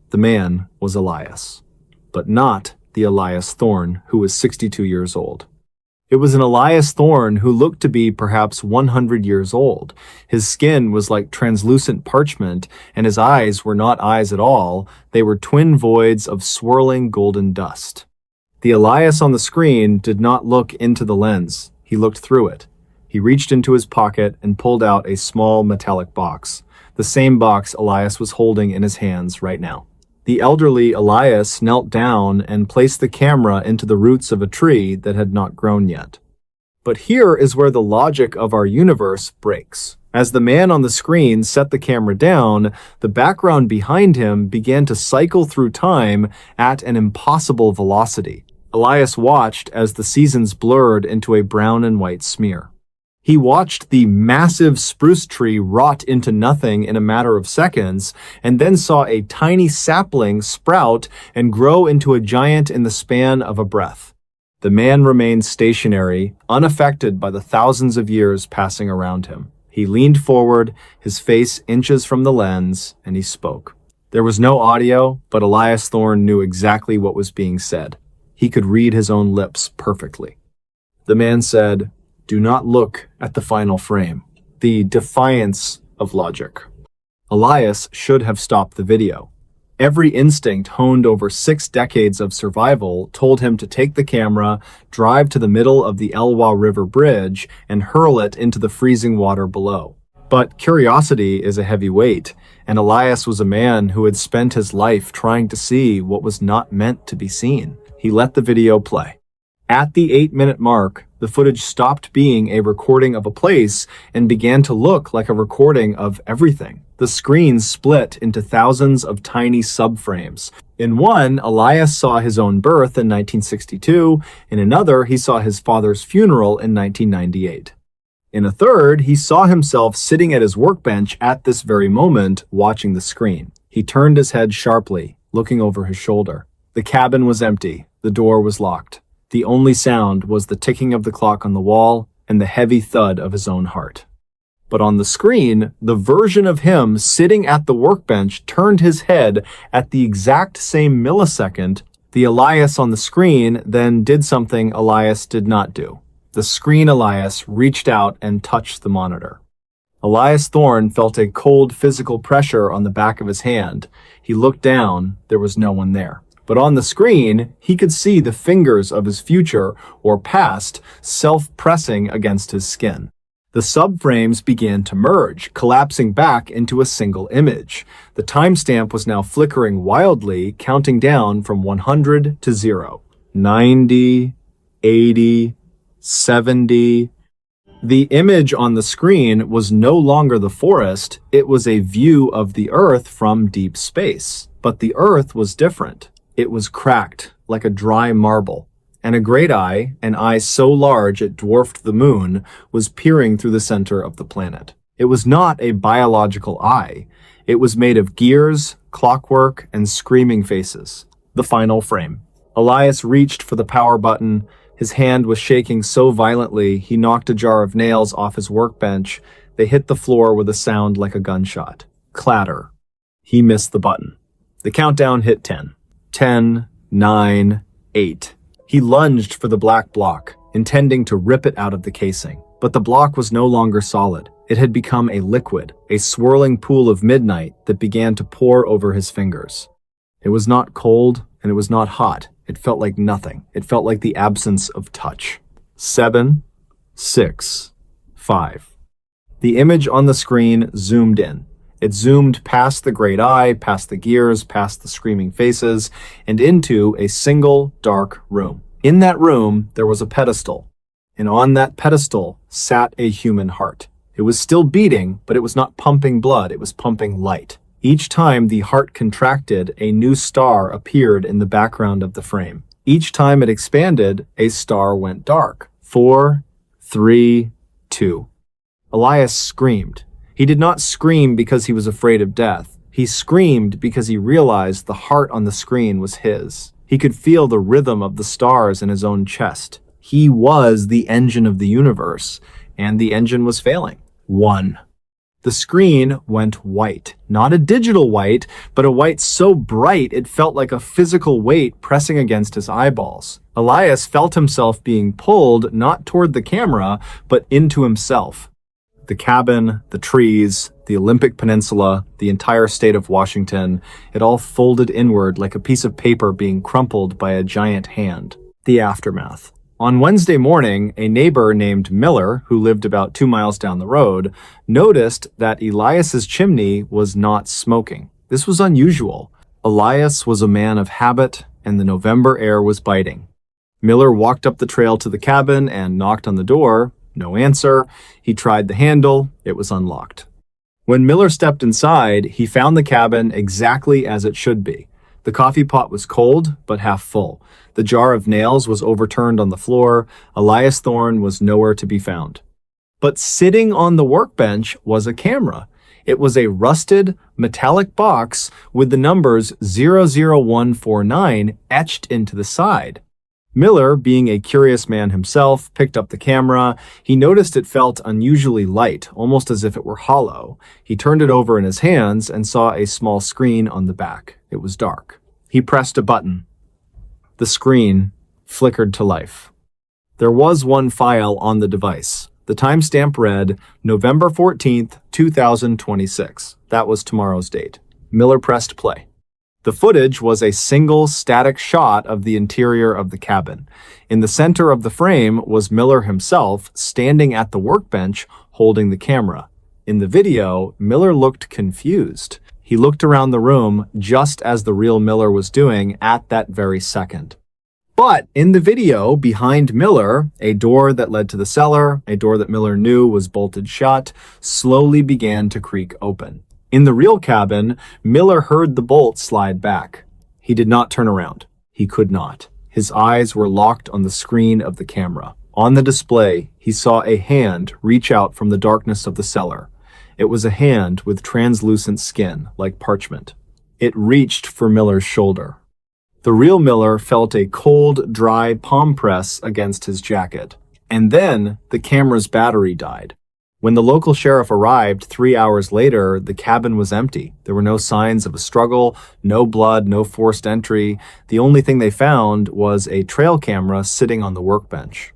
The man was Elias, but not the Elias Thorne, who was 62 years old. It was an Elias Thorne who looked to be perhaps 100 years old. His skin was like translucent parchment, and his eyes were not eyes at all. They were twin voids of swirling golden dust. The Elias on the screen did not look into the lens. He looked through it. He reached into his pocket and pulled out a small metallic box, the same box Elias was holding in his hands right now. The elderly Elias knelt down and placed the camera into the roots of a tree that had not grown yet. But here is where the logic of our universe breaks. As the man on the screen set the camera down, the background behind him began to cycle through time at an impossible velocity. Elias watched as the seasons blurred into a brown and white smear. He watched the massive spruce tree rot into nothing in a matter of seconds, and then saw a tiny sapling sprout and grow into a giant in the span of a breath. The man remained stationary, unaffected by the thousands of years passing around him. He leaned forward, his face inches from the lens, and he spoke. There was no audio, but Elias Thorne knew exactly what was being said. He could read his own lips perfectly. The man said, "Do not look at the final frame." The defiance of logic. Elias should have stopped the video. Every instinct honed over 6 decades of survival told him to take the camera, drive to the middle of the Elwha River Bridge, and hurl it into the freezing water below. But curiosity is a heavy weight, and Elias was a man who had spent his life trying to see what was not meant to be seen. He let the video play. At the 8-minute mark, the footage stopped being a recording of a place and began to look like a recording of everything. The screen split into thousands of tiny subframes. In one, Elias saw his own birth in 1962. In another, he saw his father's funeral in 1998. In a third, he saw himself sitting at his workbench at this very moment, watching the screen. He turned his head sharply, looking over his shoulder. The cabin was empty. The door was locked. The only sound was the ticking of the clock on the wall and the heavy thud of his own heart. But on the screen, the version of him sitting at the workbench turned his head at the exact same millisecond. The Elias on the screen then did something Elias did not do. The screen Elias reached out and touched the monitor. Elias Thorne felt a cold physical pressure on the back of his hand. He looked down. There was no one there. But on the screen, he could see the fingers of his future, or past, self-pressing against his skin. The subframes began to merge, collapsing back into a single image. The timestamp was now flickering wildly, counting down from 100 to 0. 90, 80, 70... The image on the screen was no longer the forest, it was a view of the Earth from deep space. But the Earth was different. It was cracked, like a dry marble, and a great eye, an eye so large it dwarfed the moon, was peering through the center of the planet. It was not a biological eye. It was made of gears, clockwork, and screaming faces. The final frame. Elias reached for the power button. His hand was shaking so violently he knocked a jar of nails off his workbench. They hit the floor with a sound like a gunshot. Clatter. He missed the button. The countdown hit 10. 10, 9, 8. He lunged for the black block, intending to rip it out of the casing. But the block was no longer solid. It had become a liquid, a swirling pool of midnight that began to pour over his fingers. It was not cold, and it was not hot. It felt like nothing. It felt like the absence of touch. 7, 6, 5. The image on the screen zoomed in. It zoomed past the great eye, past the gears, past the screaming faces, and into a single dark room. In that room, there was a pedestal, and on that pedestal sat a human heart. It was still beating, but it was not pumping blood, it was pumping light. Each time the heart contracted, a new star appeared in the background of the frame. Each time it expanded, a star went dark. 4, 3, 2. Elias screamed. He did not scream because he was afraid of death. He screamed because he realized the heart on the screen was his. He could feel the rhythm of the stars in his own chest. He was the engine of the universe, and the engine was failing. 1. The screen went white. Not a digital white, but a white so bright it felt like a physical weight pressing against his eyeballs. Elias felt himself being pulled not toward the camera, but into himself. The cabin, the trees, the Olympic Peninsula, the entire state of Washington, it all folded inward like a piece of paper being crumpled by a giant hand. The aftermath. On Wednesday morning, a neighbor named Miller, who lived about 2 miles down the road, noticed that Elias's chimney was not smoking. This was unusual. Elias was a man of habit, and the November air was biting. Miller walked up the trail to the cabin and knocked on the door. No answer. He tried the handle. It was unlocked. When Miller stepped inside, he found the cabin exactly as it should be. The coffee pot was cold, but half full. The jar of nails was overturned on the floor. Elias Thorne was nowhere to be found. But sitting on the workbench was a camera. It was a rusted, metallic box with the numbers 00149 etched into the side. Miller, being a curious man himself, picked up the camera. He noticed it felt unusually light, almost as if it were hollow. He turned it over in his hands and saw a small screen on the back. It was dark. He pressed a button. The screen flickered to life. There was one file on the device. The timestamp read November 14th, 2026. That was tomorrow's date. Miller pressed play. The footage was a single static shot of the interior of the cabin. In the center of the frame was Miller himself standing at the workbench holding the camera. In the video, Miller looked confused. He looked around the room just as the real Miller was doing at that very second. But in the video, behind Miller, a door that led to the cellar, a door that Miller knew was bolted shut, slowly began to creak open. In the real cabin, Miller heard the bolt slide back. He did not turn around. He could not. His eyes were locked on the screen of the camera. On the display, he saw a hand reach out from the darkness of the cellar. It was a hand with translucent skin, like parchment. It reached for Miller's shoulder. The real Miller felt a cold, dry palm press against his jacket. And then the camera's battery died. When the local sheriff arrived 3 hours later, the cabin was empty. There were no signs of a struggle, no blood, no forced entry. The only thing they found was a trail camera sitting on the workbench.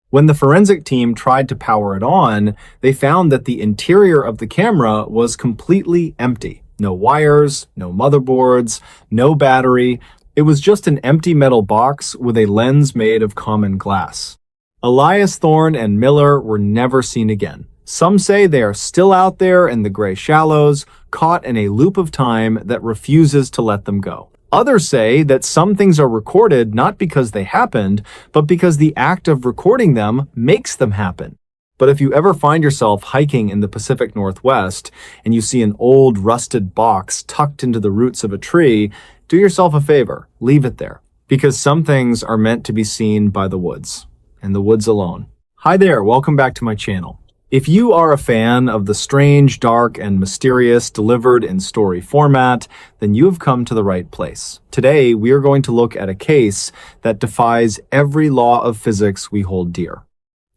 When the forensic team tried to power it on, they found that the interior of the camera was completely empty. No wires, no motherboards, no battery. It was just an empty metal box with a lens made of common glass. Elias Thorne and Miller were never seen again. Some say they are still out there in the gray shallows, caught in a loop of time that refuses to let them go. Others say that some things are recorded not because they happened, but because the act of recording them makes them happen. But if you ever find yourself hiking in the Pacific Northwest and you see an old rusted box tucked into the roots of a tree, do yourself a favor, leave it there. Because some things are meant to be seen by the woods, and the woods alone. Hi there, welcome back to my channel. If you are a fan of the strange, dark, and mysterious delivered in story format, then you have come to the right place. Today, we are going to look at a case that defies every law of physics we hold dear.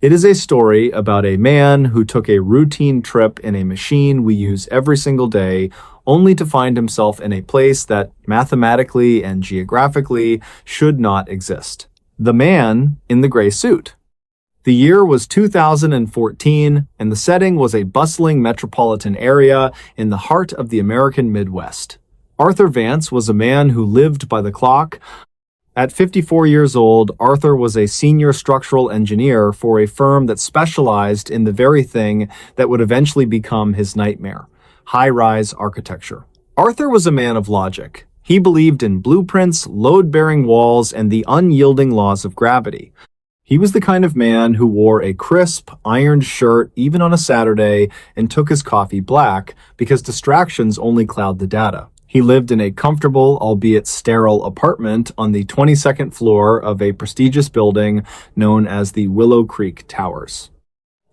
It is a story about a man who took a routine trip in a machine we use every single day, only to find himself in a place that mathematically and geographically should not exist. The man in the gray suit. The year was 2014, and the setting was a bustling metropolitan area in the heart of the American Midwest. Arthur Vance was a man who lived by the clock. At 54 years old, Arthur was a senior structural engineer for a firm that specialized in the very thing that would eventually become his nightmare: high-rise architecture. Arthur was a man of logic. He believed in blueprints, load-bearing walls, and the unyielding laws of gravity. He was the kind of man who wore a crisp, ironed shirt even on a Saturday and took his coffee black because distractions only cloud the data. He lived in a comfortable, albeit sterile, apartment on the 22nd floor of a prestigious building known as the Willow Creek Towers.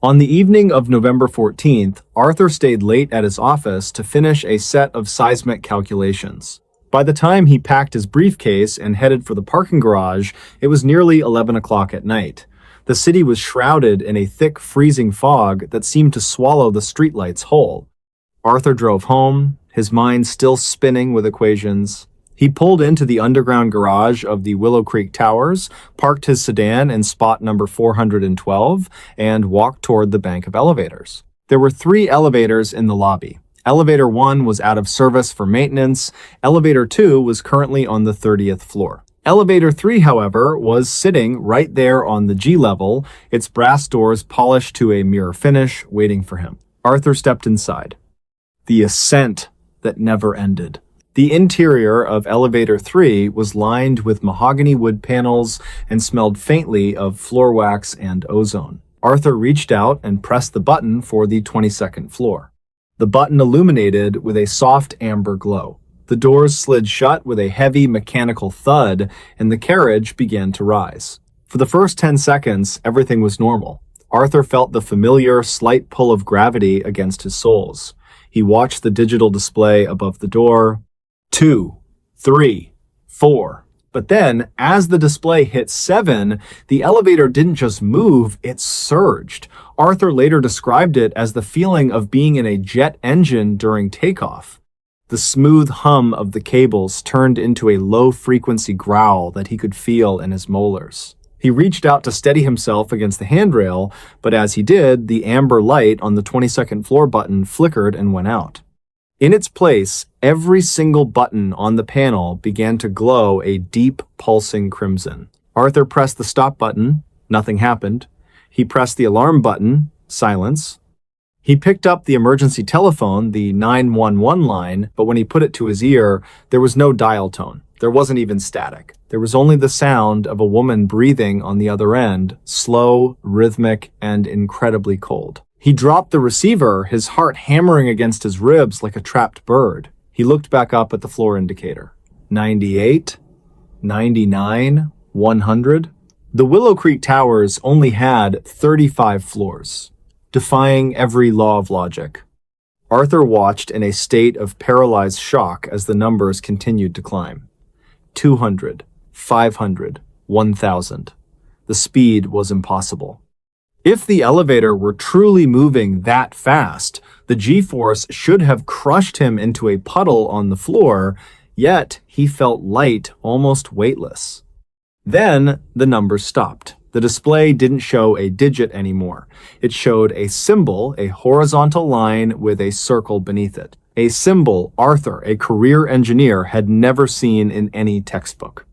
On the evening of November 14th, Arthur stayed late at his office to finish a set of seismic calculations. By the time he packed his briefcase and headed for the parking garage, it was nearly 11 o'clock at night. The city was shrouded in a thick, freezing fog that seemed to swallow the streetlights whole. Arthur drove home, his mind still spinning with equations. He pulled into the underground garage of the Willow Creek Towers, parked his sedan in spot number 412, and walked toward the bank of elevators. There were 3 elevators in the lobby. Elevator 1 was out of service for maintenance. Elevator 2 was currently on the 30th floor. Elevator 3, however, was sitting right there on the G level, its brass doors polished to a mirror finish, waiting for him. Arthur stepped inside. The ascent that never ended. The interior of Elevator 3 was lined with mahogany wood panels and smelled faintly of floor wax and ozone. Arthur reached out and pressed the button for the 22nd floor. The button illuminated with a soft amber glow. The doors slid shut with a heavy mechanical thud, and the carriage began to rise. For the first 10 seconds, everything was normal. Arthur felt the familiar, slight pull of gravity against his soles. He watched the digital display above the door. 2, 3, 4. But then, as the display hit 7, the elevator didn't just move, it surged. Arthur later described it as the feeling of being in a jet engine during takeoff. The smooth hum of the cables turned into a low-frequency growl that he could feel in his molars. He reached out to steady himself against the handrail, but as he did, the amber light on the 22nd floor button flickered and went out. In its place, every single button on the panel began to glow a deep, pulsing crimson. Arthur pressed the stop button. Nothing happened. He pressed the alarm button. Silence. He picked up the emergency telephone, the 911 line, but when he put it to his ear, there was no dial tone. There wasn't even static. There was only the sound of a woman breathing on the other end, slow, rhythmic, and incredibly cold. He dropped the receiver, his heart hammering against his ribs like a trapped bird. He looked back up at the floor indicator. 98, 99, 100. The Willow Creek Towers only had 35 floors, defying every law of logic. Arthur watched in a state of paralyzed shock as the numbers continued to climb. 200, 500, 1,000. The speed was impossible. If the elevator were truly moving that fast, the G-force should have crushed him into a puddle on the floor, yet he felt light, almost weightless. Then the numbers stopped. The display didn't show a digit anymore. It showed a symbol, a horizontal line with a circle beneath it. A symbol Arthur, a career engineer, had never seen in any textbook.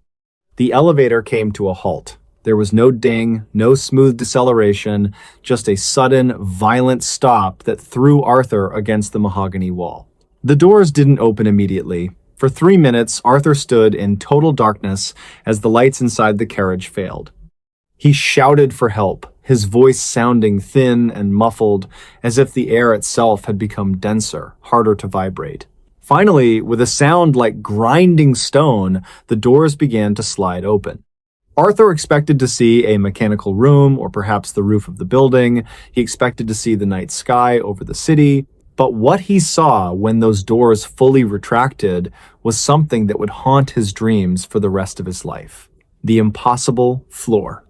The elevator came to a halt. There was no ding, no smooth deceleration, just a sudden, violent stop that threw Arthur against the mahogany wall. The doors didn't open immediately. For 3 minutes, Arthur stood in total darkness as the lights inside the carriage failed. He shouted for help, his voice sounding thin and muffled, as if the air itself had become denser, harder to vibrate. Finally, with a sound like grinding stone, the doors began to slide open. Arthur expected to see a mechanical room or perhaps the roof of the building. He expected to see the night sky over the city. But what he saw when those doors fully retracted was something that would haunt his dreams for the rest of his life. The impossible floor.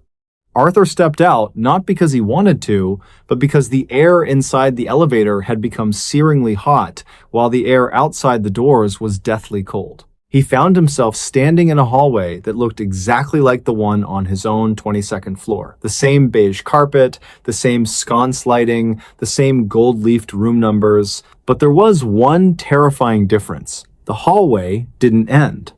Arthur stepped out not because he wanted to, but because the air inside the elevator had become searingly hot, while the air outside the doors was deathly cold. He found himself standing in a hallway that looked exactly like the one on his own 22nd floor. The same beige carpet, the same sconce lighting, the same gold-leafed room numbers. But there was one terrifying difference. The hallway didn't end.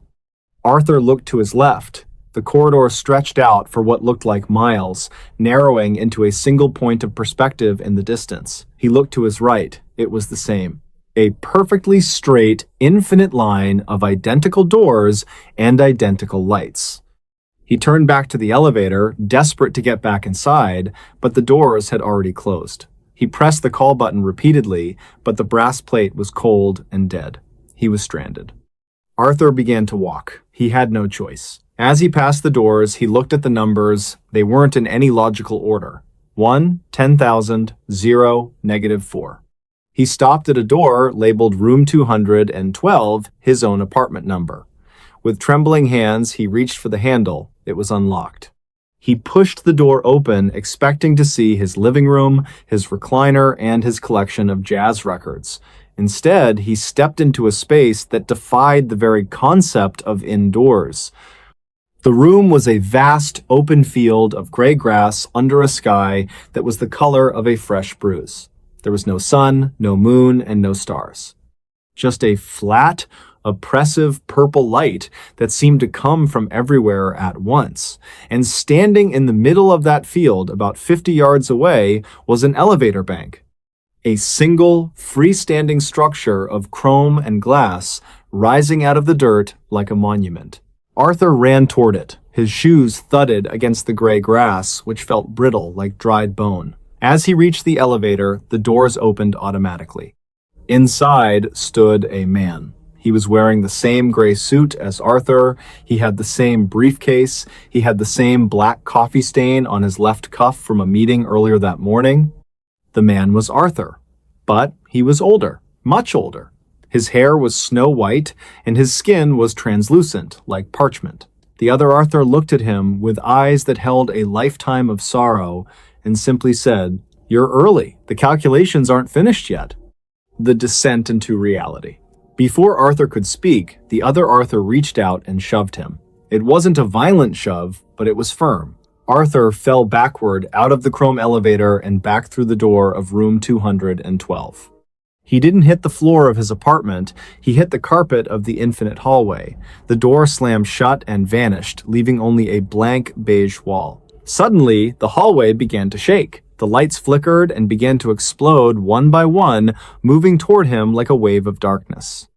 Arthur looked to his left. The corridor stretched out for what looked like miles, narrowing into a single point of perspective in the distance. He looked to his right. It was the same. A perfectly straight, infinite line of identical doors and identical lights. He turned back to the elevator, desperate to get back inside, but the doors had already closed. He pressed the call button repeatedly, but the brass plate was cold and dead. He was stranded. Arthur began to walk. He had no choice. As he passed the doors, he looked at the numbers. They weren't in any logical order. 1, 10,000, 0, -4. He stopped at a door labeled Room 212, his own apartment number. With trembling hands, he reached for the handle. It was unlocked. He pushed the door open, expecting to see his living room, his recliner, and his collection of jazz records. Instead, he stepped into a space that defied the very concept of indoors. The room was a vast, open field of gray grass under a sky that was the color of a fresh bruise. There was no sun, no moon, and no stars. Just a flat, oppressive purple light that seemed to come from everywhere at once. And standing in the middle of that field, about 50 yards away, was an elevator bank. A single, freestanding structure of chrome and glass rising out of the dirt like a monument. Arthur ran toward it. His shoes thudded against the gray grass, which felt brittle like dried bone. As he reached the elevator, the doors opened automatically. Inside stood a man. He was wearing the same gray suit as Arthur. He had the same briefcase. He had the same black coffee stain on his left cuff from a meeting earlier that morning. The man was Arthur, but he was older, much older. His hair was snow white, and his skin was translucent, like parchment. The other Arthur looked at him with eyes that held a lifetime of sorrow and simply said, "You're early. The calculations aren't finished yet." The descent into reality. Before Arthur could speak, the other Arthur reached out and shoved him. It wasn't a violent shove, but it was firm. Arthur fell backward out of the chrome elevator and back through the door of room 212. He didn't hit the floor of his apartment, he hit the carpet of the infinite hallway. The door slammed shut and vanished, leaving only a blank beige wall. Suddenly, the hallway began to shake. The lights flickered and began to explode one by one, moving toward him like a wave of darkness.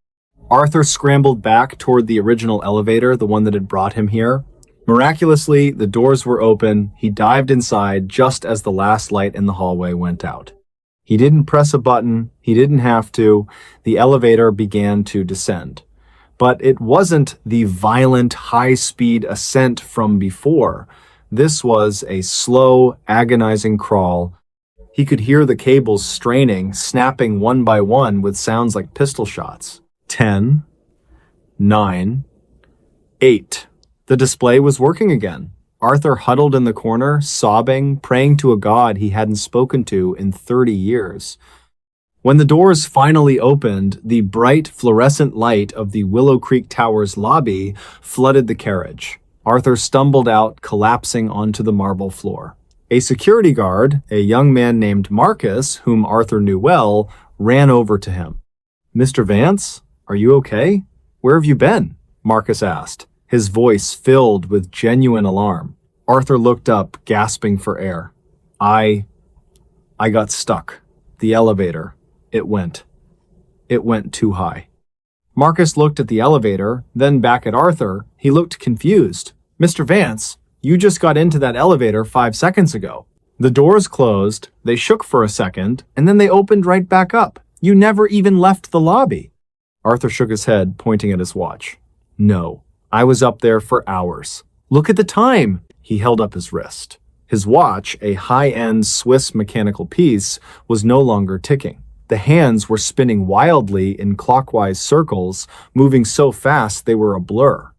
Arthur scrambled back toward the original elevator, the one that had brought him here. Miraculously, the doors were open. He dived inside just as the last light in the hallway went out. He didn't press a button. He didn't have to. The elevator began to descend. But it wasn't the violent, high-speed ascent from before. This was a slow, agonizing crawl. He could hear the cables straining, snapping one by one with sounds like pistol shots. 10, 9, 8. The display was working again. Arthur huddled in the corner, sobbing, praying to a god he hadn't spoken to in 30 years. When the doors finally opened, the bright fluorescent light of the Willow Creek Tower's lobby flooded the carriage. Arthur stumbled out, collapsing onto the marble floor. A security guard, a young man named Marcus, whom Arthur knew well, ran over to him. "Mr. Vance, are you okay? Where have you been?" Marcus asked, his voice filled with genuine alarm. Arthur looked up, gasping for air. I got stuck. The elevator. It went too high." Marcus looked at the elevator, then back at Arthur. He looked confused. "Mr. Vance, you just got into that elevator 5 seconds ago." The doors closed, they shook for a second, and then they opened right back up. "You never even left the lobby." Arthur shook his head, pointing at his watch. "No, I was up there for hours. Look at the time." He held up his wrist. His watch, a high-end Swiss mechanical piece, was no longer ticking. The hands were spinning wildly in clockwise circles, moving so fast they were a blur.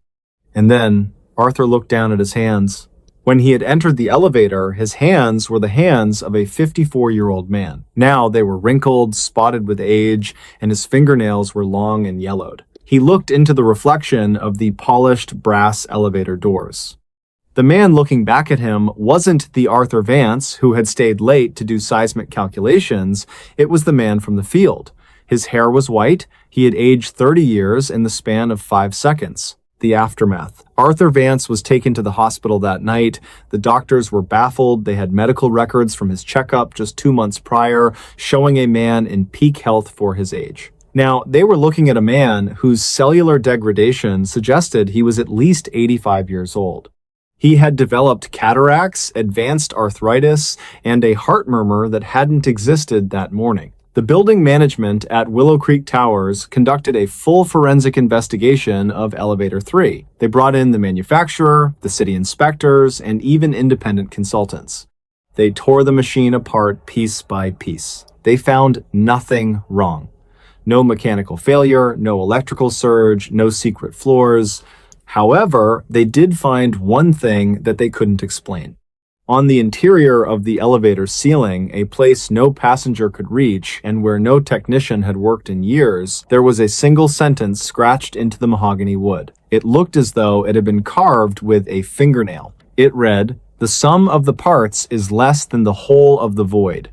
And then Arthur looked down at his hands. When he had entered the elevator, his hands were the hands of a 54-year-old man. Now they were wrinkled, spotted with age, and his fingernails were long and yellowed. He looked into the reflection of the polished brass elevator doors. The man looking back at him wasn't the Arthur Vance who had stayed late to do seismic calculations. It was the man from the field. His hair was white. He had aged 30 years in the span of 5 seconds. The aftermath. Arthur Vance was taken to the hospital that night. The doctors were baffled. They had medical records from his checkup just 2 months prior, showing a man in peak health for his age. Now, they were looking at a man whose cellular degradation suggested he was at least 85 years old. He had developed cataracts, advanced arthritis, and a heart murmur that hadn't existed that morning. The building management at Willow Creek Towers conducted a full forensic investigation of Elevator 3. They brought in the manufacturer, the city inspectors, and even independent consultants. They tore the machine apart piece by piece. They found nothing wrong. No mechanical failure, no electrical surge, no secret floors. However, they did find one thing that they couldn't explain. On the interior of the elevator ceiling, a place no passenger could reach and where no technician had worked in years, there was a single sentence scratched into the mahogany wood. It looked as though it had been carved with a fingernail. It read, "The sum of the parts is less than the whole of the void."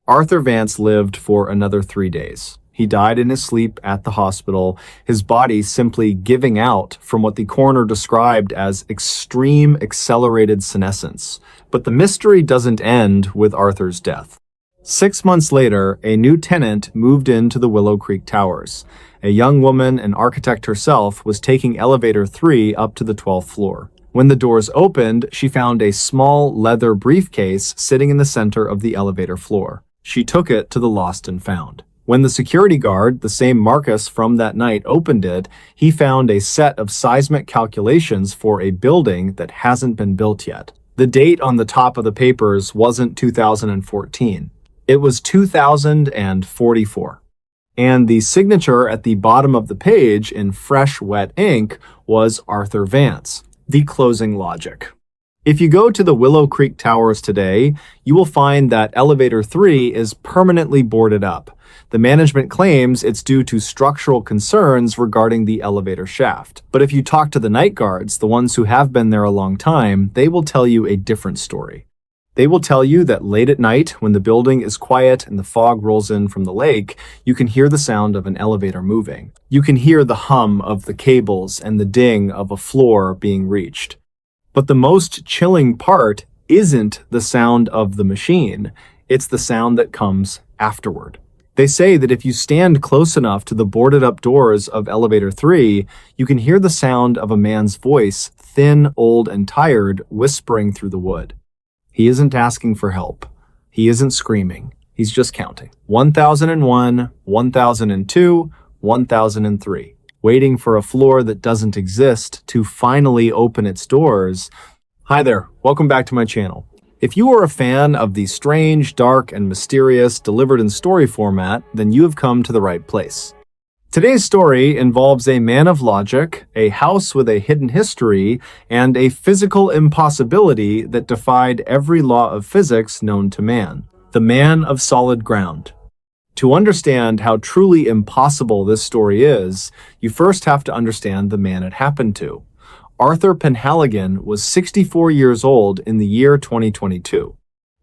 Arthur Vance lived for another 3 days. He died in his sleep at the hospital, his body simply giving out from what the coroner described as extreme accelerated senescence. But the mystery doesn't end with Arthur's death. 6 months later, a new tenant moved into the Willow Creek Towers. A young woman, an architect herself, was taking elevator 3 up to the 12th floor. When the doors opened, she found a small leather briefcase sitting in the center of the elevator floor. She took it to the lost and found. When the security guard, the same Marcus from that night, opened it, he found a set of seismic calculations for a building that hasn't been built yet. The date on the top of the papers wasn't 2014. It was 2044. And the signature at the bottom of the page in fresh, wet ink was Arthur Vance. The closing logic. If you go to the Willow Creek Towers today, you will find that elevator 3 is permanently boarded up. The management claims it's due to structural concerns regarding the elevator shaft. But if you talk to the night guards, the ones who have been there a long time, they will tell you a different story. They will tell you that late at night, when the building is quiet and the fog rolls in from the lake, you can hear the sound of an elevator moving. You can hear the hum of the cables and the ding of a floor being reached. But the most chilling part isn't the sound of the machine, it's the sound that comes afterward. They say that if you stand close enough to the boarded up doors of elevator 3, you can hear the sound of a man's voice, thin, old, and tired, whispering through the wood. He isn't asking for help. He isn't screaming. He's just counting. 1001, 1002, 1003. Waiting for a floor that doesn't exist to finally open its doors. Hi there, welcome back to my channel. If you are a fan of the strange, dark, and mysterious delivered in story format, then you have come to the right place. Today's story involves a man of logic, a house with a hidden history, and a physical impossibility that defied every law of physics known to man. The man of solid ground. To understand how truly impossible this story is, you first have to understand the man it happened to. Arthur Penhaligon was 64 years old in the year 2022.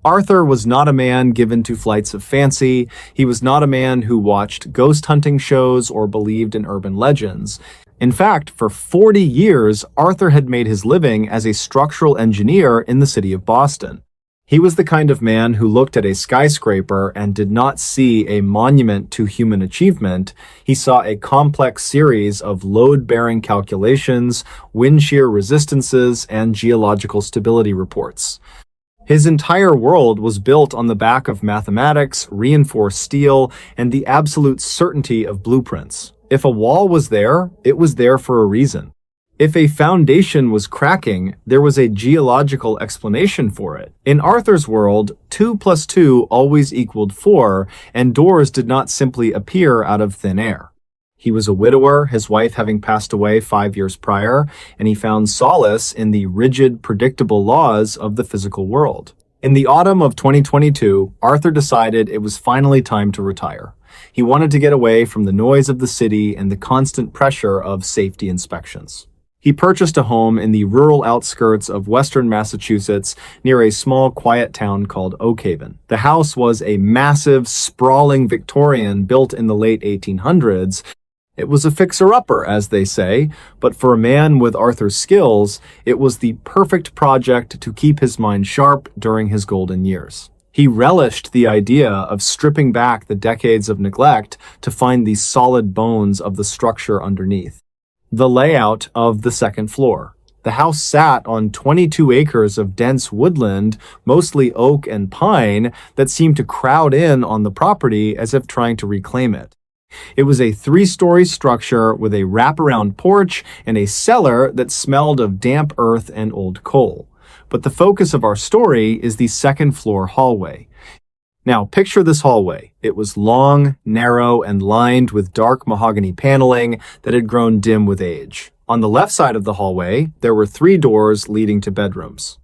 Arthur was not a man given to flights of fancy. He was not a man who watched ghost hunting shows or believed in urban legends. In fact, for 40 years, Arthur had made his living as a structural engineer in the city of Boston. He was the kind of man who looked at a skyscraper and did not see a monument to human achievement. He saw a complex series of load-bearing calculations, wind shear resistances, and geological stability reports. His entire world was built on the back of mathematics, reinforced steel, and the absolute certainty of blueprints. If a wall was there, it was there for a reason. If a foundation was cracking, there was a geological explanation for it. In Arthur's world, 2 + 2 always equaled 4, and doors did not simply appear out of thin air. He was a widower, his wife having passed away 5 years prior, and he found solace in the rigid, predictable laws of the physical world. In the autumn of 2022, Arthur decided it was finally time to retire. He wanted to get away from the noise of the city and the constant pressure of safety inspections. He purchased a home in the rural outskirts of western Massachusetts near a small, quiet town called Oak Haven. The house was a massive, sprawling Victorian built in the late 1800s. It was a fixer-upper, as they say, but for a man with Arthur's skills, it was the perfect project to keep his mind sharp during his golden years. He relished the idea of stripping back the decades of neglect to find the solid bones of the structure underneath. The layout of the second floor. The house sat on 22 acres of dense woodland, mostly oak and pine, that seemed to crowd in on the property as if trying to reclaim it. It was a 3-story structure with a wraparound porch and a cellar that smelled of damp earth and old coal. But the focus of our story is the second-floor hallway. Now, picture this hallway. It was long, narrow, and lined with dark mahogany paneling that had grown dim with age. On the left side of the hallway, there were 3 doors leading to bedrooms.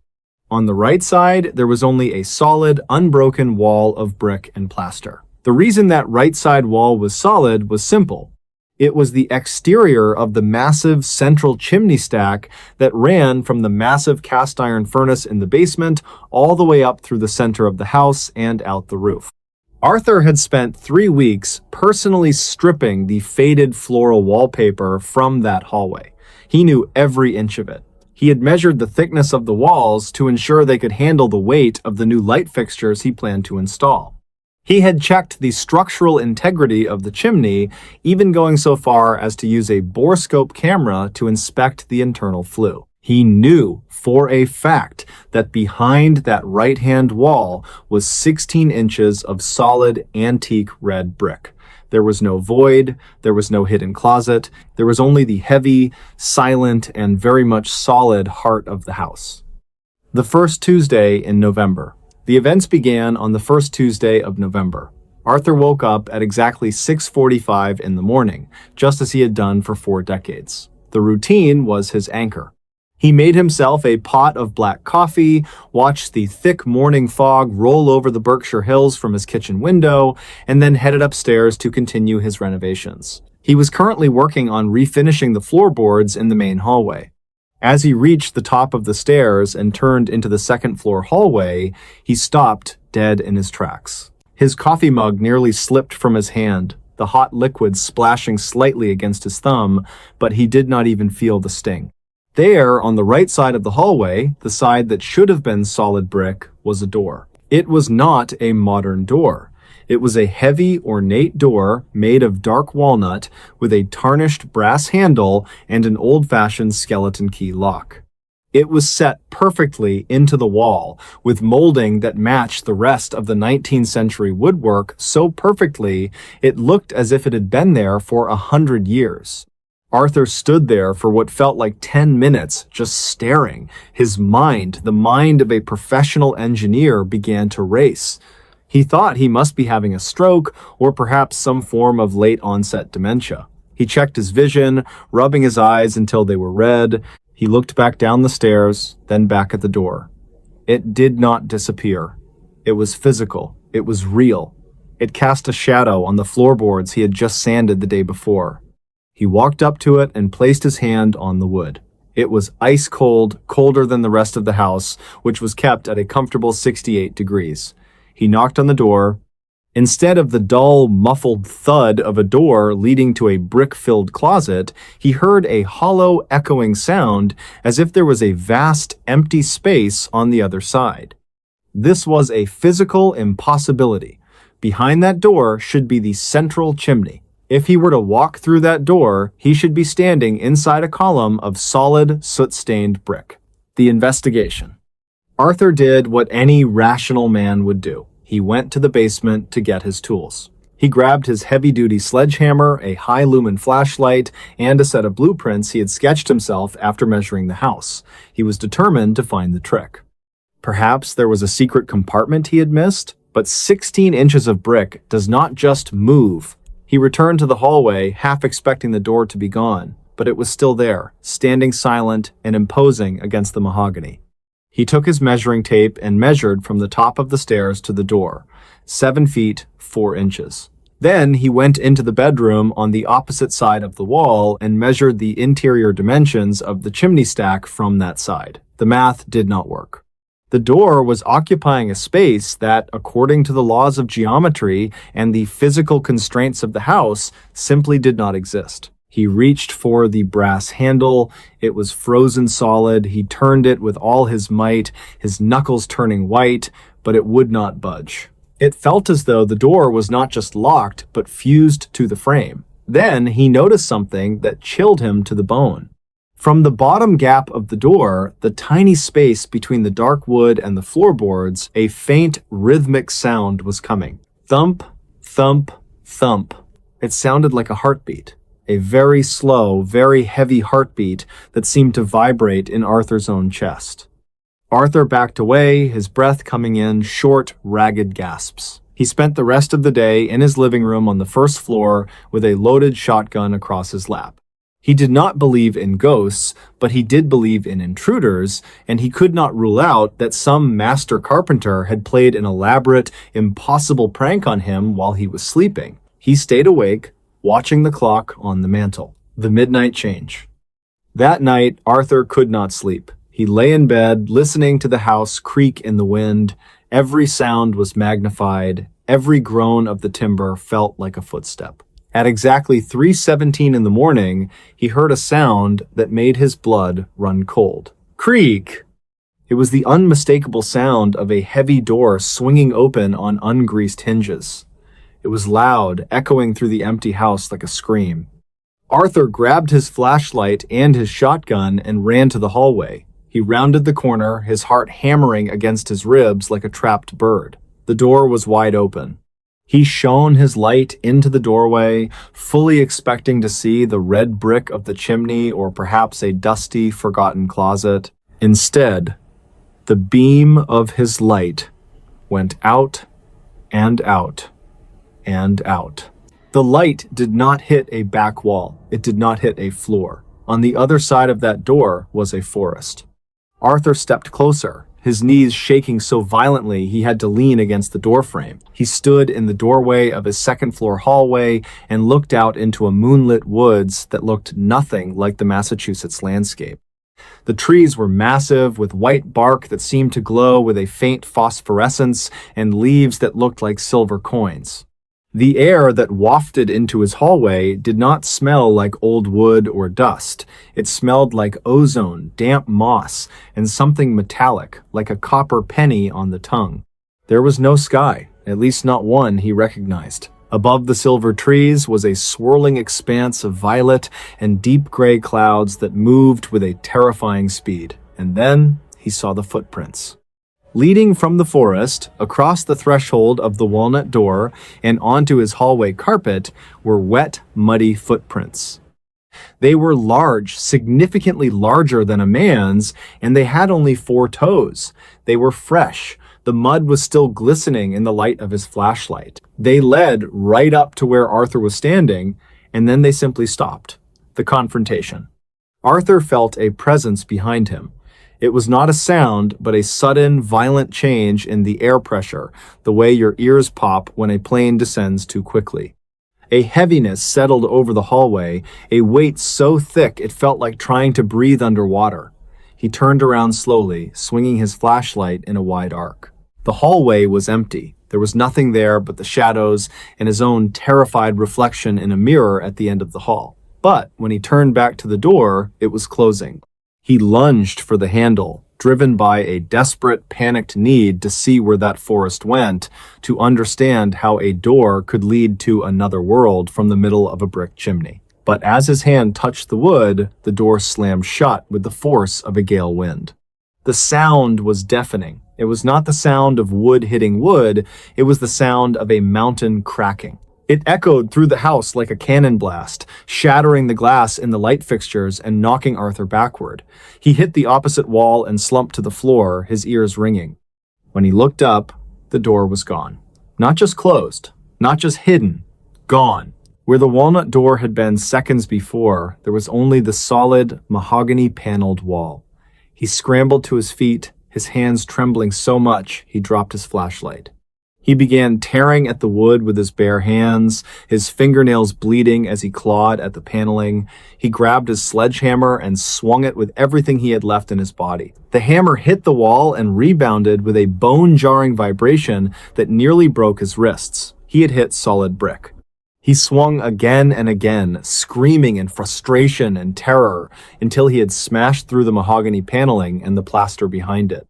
On the right side, there was only a solid, unbroken wall of brick and plaster. The reason that right side wall was solid was simple. It was the exterior of the massive central chimney stack that ran from the massive cast iron furnace in the basement all the way up through the center of the house and out the roof. Arthur had spent 3 weeks personally stripping the faded floral wallpaper from that hallway. He knew every inch of it. He had measured the thickness of the walls to ensure they could handle the weight of the new light fixtures he planned to install. He had checked the structural integrity of the chimney, even going so far as to use a borescope camera to inspect the internal flue. He knew for a fact that behind that right-hand wall was 16 inches of solid antique red brick. There was no void, there was no hidden closet, there was only the heavy, silent, and very much solid heart of the house. The first Tuesday in November. The events began on the first Tuesday of November. Arthur woke up at exactly 6:45 in the morning, just as he had done for 4 decades. The routine was his anchor. He made himself a pot of black coffee, watched the thick morning fog roll over the Berkshire Hills from his kitchen window, and then headed upstairs to continue his renovations. He was currently working on refinishing the floorboards in the main hallway. As he reached the top of the stairs and turned into the second-floor hallway, he stopped dead in his tracks. His coffee mug nearly slipped from his hand, the hot liquid splashing slightly against his thumb, but he did not even feel the sting. There, on the right side of the hallway, the side that should have been solid brick, was a door. It was not a modern door. It was a heavy, ornate door made of dark walnut with a tarnished brass handle and an old-fashioned skeleton key lock. It was set perfectly into the wall, with molding that matched the rest of the 19th century woodwork so perfectly it looked as if it had been there for 100 years. Arthur stood there for what felt like 10 minutes, just staring. His mind, the mind of a professional engineer, began to race. He thought he must be having a stroke or perhaps some form of late-onset dementia. He checked his vision, rubbing his eyes until they were red. He looked back down the stairs, then back at the door. It did not disappear. It was physical. It was real. It cast a shadow on the floorboards he had just sanded the day before. He walked up to it and placed his hand on the wood. It was ice cold, colder than the rest of the house, which was kept at a comfortable 68 degrees. He knocked on the door. Instead of the dull, muffled thud of a door leading to a brick-filled closet, he heard a hollow, echoing sound as if there was a vast, empty space on the other side. This was a physical impossibility. Behind that door should be the central chimney. If he were to walk through that door, he should be standing inside a column of solid, soot-stained brick. The investigation. Arthur did what any rational man would do. He went to the basement to get his tools. He grabbed his heavy-duty sledgehammer, a high-lumen flashlight, and a set of blueprints he had sketched himself after measuring the house. He was determined to find the trick. Perhaps there was a secret compartment he had missed, but 16 inches of brick does not just move. He returned to the hallway, half expecting the door to be gone, but it was still there, standing silent and imposing against the mahogany. He took his measuring tape and measured from the top of the stairs to the door, 7 feet, 4 inches. Then he went into the bedroom on the opposite side of the wall and measured the interior dimensions of the chimney stack from that side. The math did not work. The door was occupying a space that, according to the laws of geometry and the physical constraints of the house, simply did not exist. He reached for the brass handle. It was frozen solid. He turned it with all his might, his knuckles turning white, but it would not budge. It felt as though the door was not just locked, but fused to the frame. Then he noticed something that chilled him to the bone. From the bottom gap of the door, the tiny space between the dark wood and the floorboards, a faint, rhythmic sound was coming. Thump, thump, thump. It sounded like a heartbeat. A very slow, very heavy heartbeat that seemed to vibrate in Arthur's own chest. Arthur backed away, his breath coming in short, ragged gasps. He spent the rest of the day in his living room on the first floor with a loaded shotgun across his lap. He did not believe in ghosts, but he did believe in intruders, and he could not rule out that some master carpenter had played an elaborate, impossible prank on him while he was sleeping. He stayed awake, watching the clock on the mantel. The midnight change. That night, Arthur could not sleep. He lay in bed, listening to the house creak in the wind. Every sound was magnified. Every groan of the timber felt like a footstep. At exactly 3:17 in the morning, he heard a sound that made his blood run cold. Creak! It was the unmistakable sound of a heavy door swinging open on ungreased hinges. It was loud, echoing through the empty house like a scream. Arthur grabbed his flashlight and his shotgun and ran to the hallway. He rounded the corner, his heart hammering against his ribs like a trapped bird. The door was wide open. He shone his light into the doorway, fully expecting to see the red brick of the chimney or perhaps a dusty, forgotten closet. Instead, the beam of his light went out and out and out. The light did not hit a back wall. It did not hit a floor. On the other side of that door was a forest. Arthur stepped closer, his knees shaking so violently he had to lean against the doorframe. He stood in the doorway of his second-floor hallway and looked out into a moonlit woods that looked nothing like the Massachusetts landscape. The trees were massive, with white bark that seemed to glow with a faint phosphorescence and leaves that looked like silver coins. The air that wafted into his hallway did not smell like old wood or dust. It smelled like ozone, damp moss, and something metallic, like a copper penny on the tongue. There was no sky, at least not one he recognized. Above the silver trees was a swirling expanse of violet and deep gray clouds that moved with a terrifying speed. And then he saw the footprints. Leading from the forest, across the threshold of the walnut door and onto his hallway carpet were wet, muddy footprints. They were large, significantly larger than a man's, and they had only 4 toes. They were fresh. The mud was still glistening in the light of his flashlight. They led right up to where Arthur was standing, and then they simply stopped. The confrontation. Arthur felt a presence behind him. It was not a sound, but a sudden, violent change in the air pressure, the way your ears pop when a plane descends too quickly. A heaviness settled over the hallway, a weight so thick it felt like trying to breathe underwater. He turned around slowly, swinging his flashlight in a wide arc. The hallway was empty. There was nothing there but the shadows and his own terrified reflection in a mirror at the end of the hall. But when he turned back to the door, it was closing. He lunged for the handle, driven by a desperate, panicked need to see where that forest went, to understand how a door could lead to another world from the middle of a brick chimney. But as his hand touched the wood, the door slammed shut with the force of a gale wind. The sound was deafening. It was not the sound of wood hitting wood, it was the sound of a mountain cracking. It echoed through the house like a cannon blast, shattering the glass in the light fixtures and knocking Arthur backward. He hit the opposite wall and slumped to the floor, his ears ringing. When he looked up, the door was gone. Not just closed, not just hidden, gone. Where the walnut door had been seconds before, there was only the solid, mahogany-paneled wall. He scrambled to his feet, his hands trembling so much he dropped his flashlight. He began tearing at the wood with his bare hands, his fingernails bleeding as he clawed at the paneling. He grabbed his sledgehammer and swung it with everything he had left in his body. The hammer hit the wall and rebounded with a bone-jarring vibration that nearly broke his wrists. He had hit solid brick. He swung again and again, screaming in frustration and terror, until he had smashed through the mahogany paneling and the plaster behind it.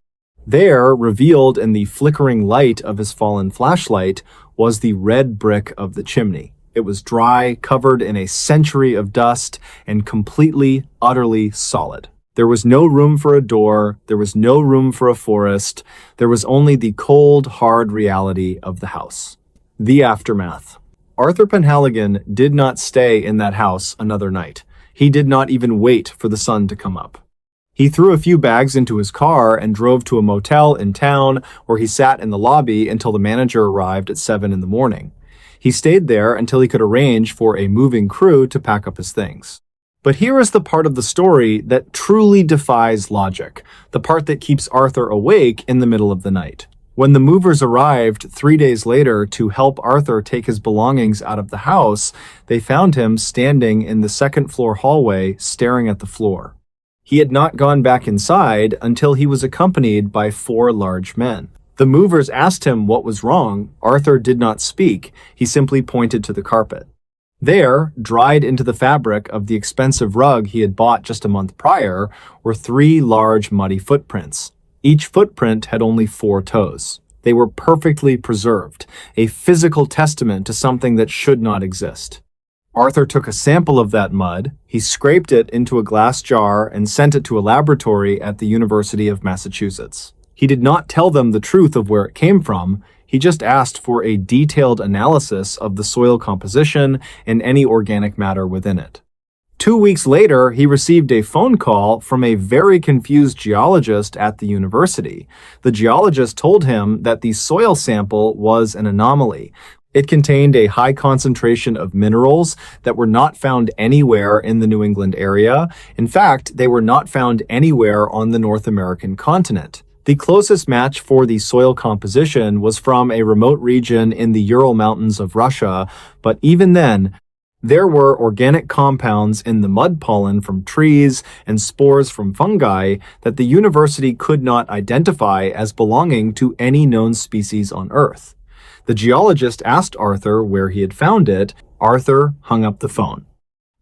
There, revealed in the flickering light of his fallen flashlight, was the red brick of the chimney. It was dry, covered in a century of dust, and completely, utterly solid. There was no room for a door, there was no room for a forest, there was only the cold, hard reality of the house. The aftermath. Arthur Penhaligon did not stay in that house another night. He did not even wait for the sun to come up. He threw a few bags into his car and drove to a motel in town where he sat in the lobby until the manager arrived at 7 in the morning. He stayed there until he could arrange for a moving crew to pack up his things. But here is the part of the story that truly defies logic, the part that keeps Arthur awake in the middle of the night. When the movers arrived 3 days later to help Arthur take his belongings out of the house, they found him standing in the second-floor hallway staring at the floor. He had not gone back inside until he was accompanied by 4 large men. The movers asked him what was wrong. Arthur did not speak. He simply pointed to the carpet. There, dried into the fabric of the expensive rug he had bought just a month prior, were 3 large muddy footprints. Each footprint had only 4 toes. They were perfectly preserved, a physical testament to something that should not exist. Arthur took a sample of that mud, he scraped it into a glass jar and sent it to a laboratory at the University of Massachusetts. He did not tell them the truth of where it came from, he just asked for a detailed analysis of the soil composition and any organic matter within it. 2 weeks later, he received a phone call from a very confused geologist at the university. The geologist told him that the soil sample was an anomaly. It contained a high concentration of minerals that were not found anywhere in the New England area. In fact, they were not found anywhere on the North American continent. The closest match for the soil composition was from a remote region in the Ural Mountains of Russia, but even then, there were organic compounds in the mud pollen from trees and spores from fungi that the university could not identify as belonging to any known species on Earth. The geologist asked Arthur where he had found it. Arthur hung up the phone.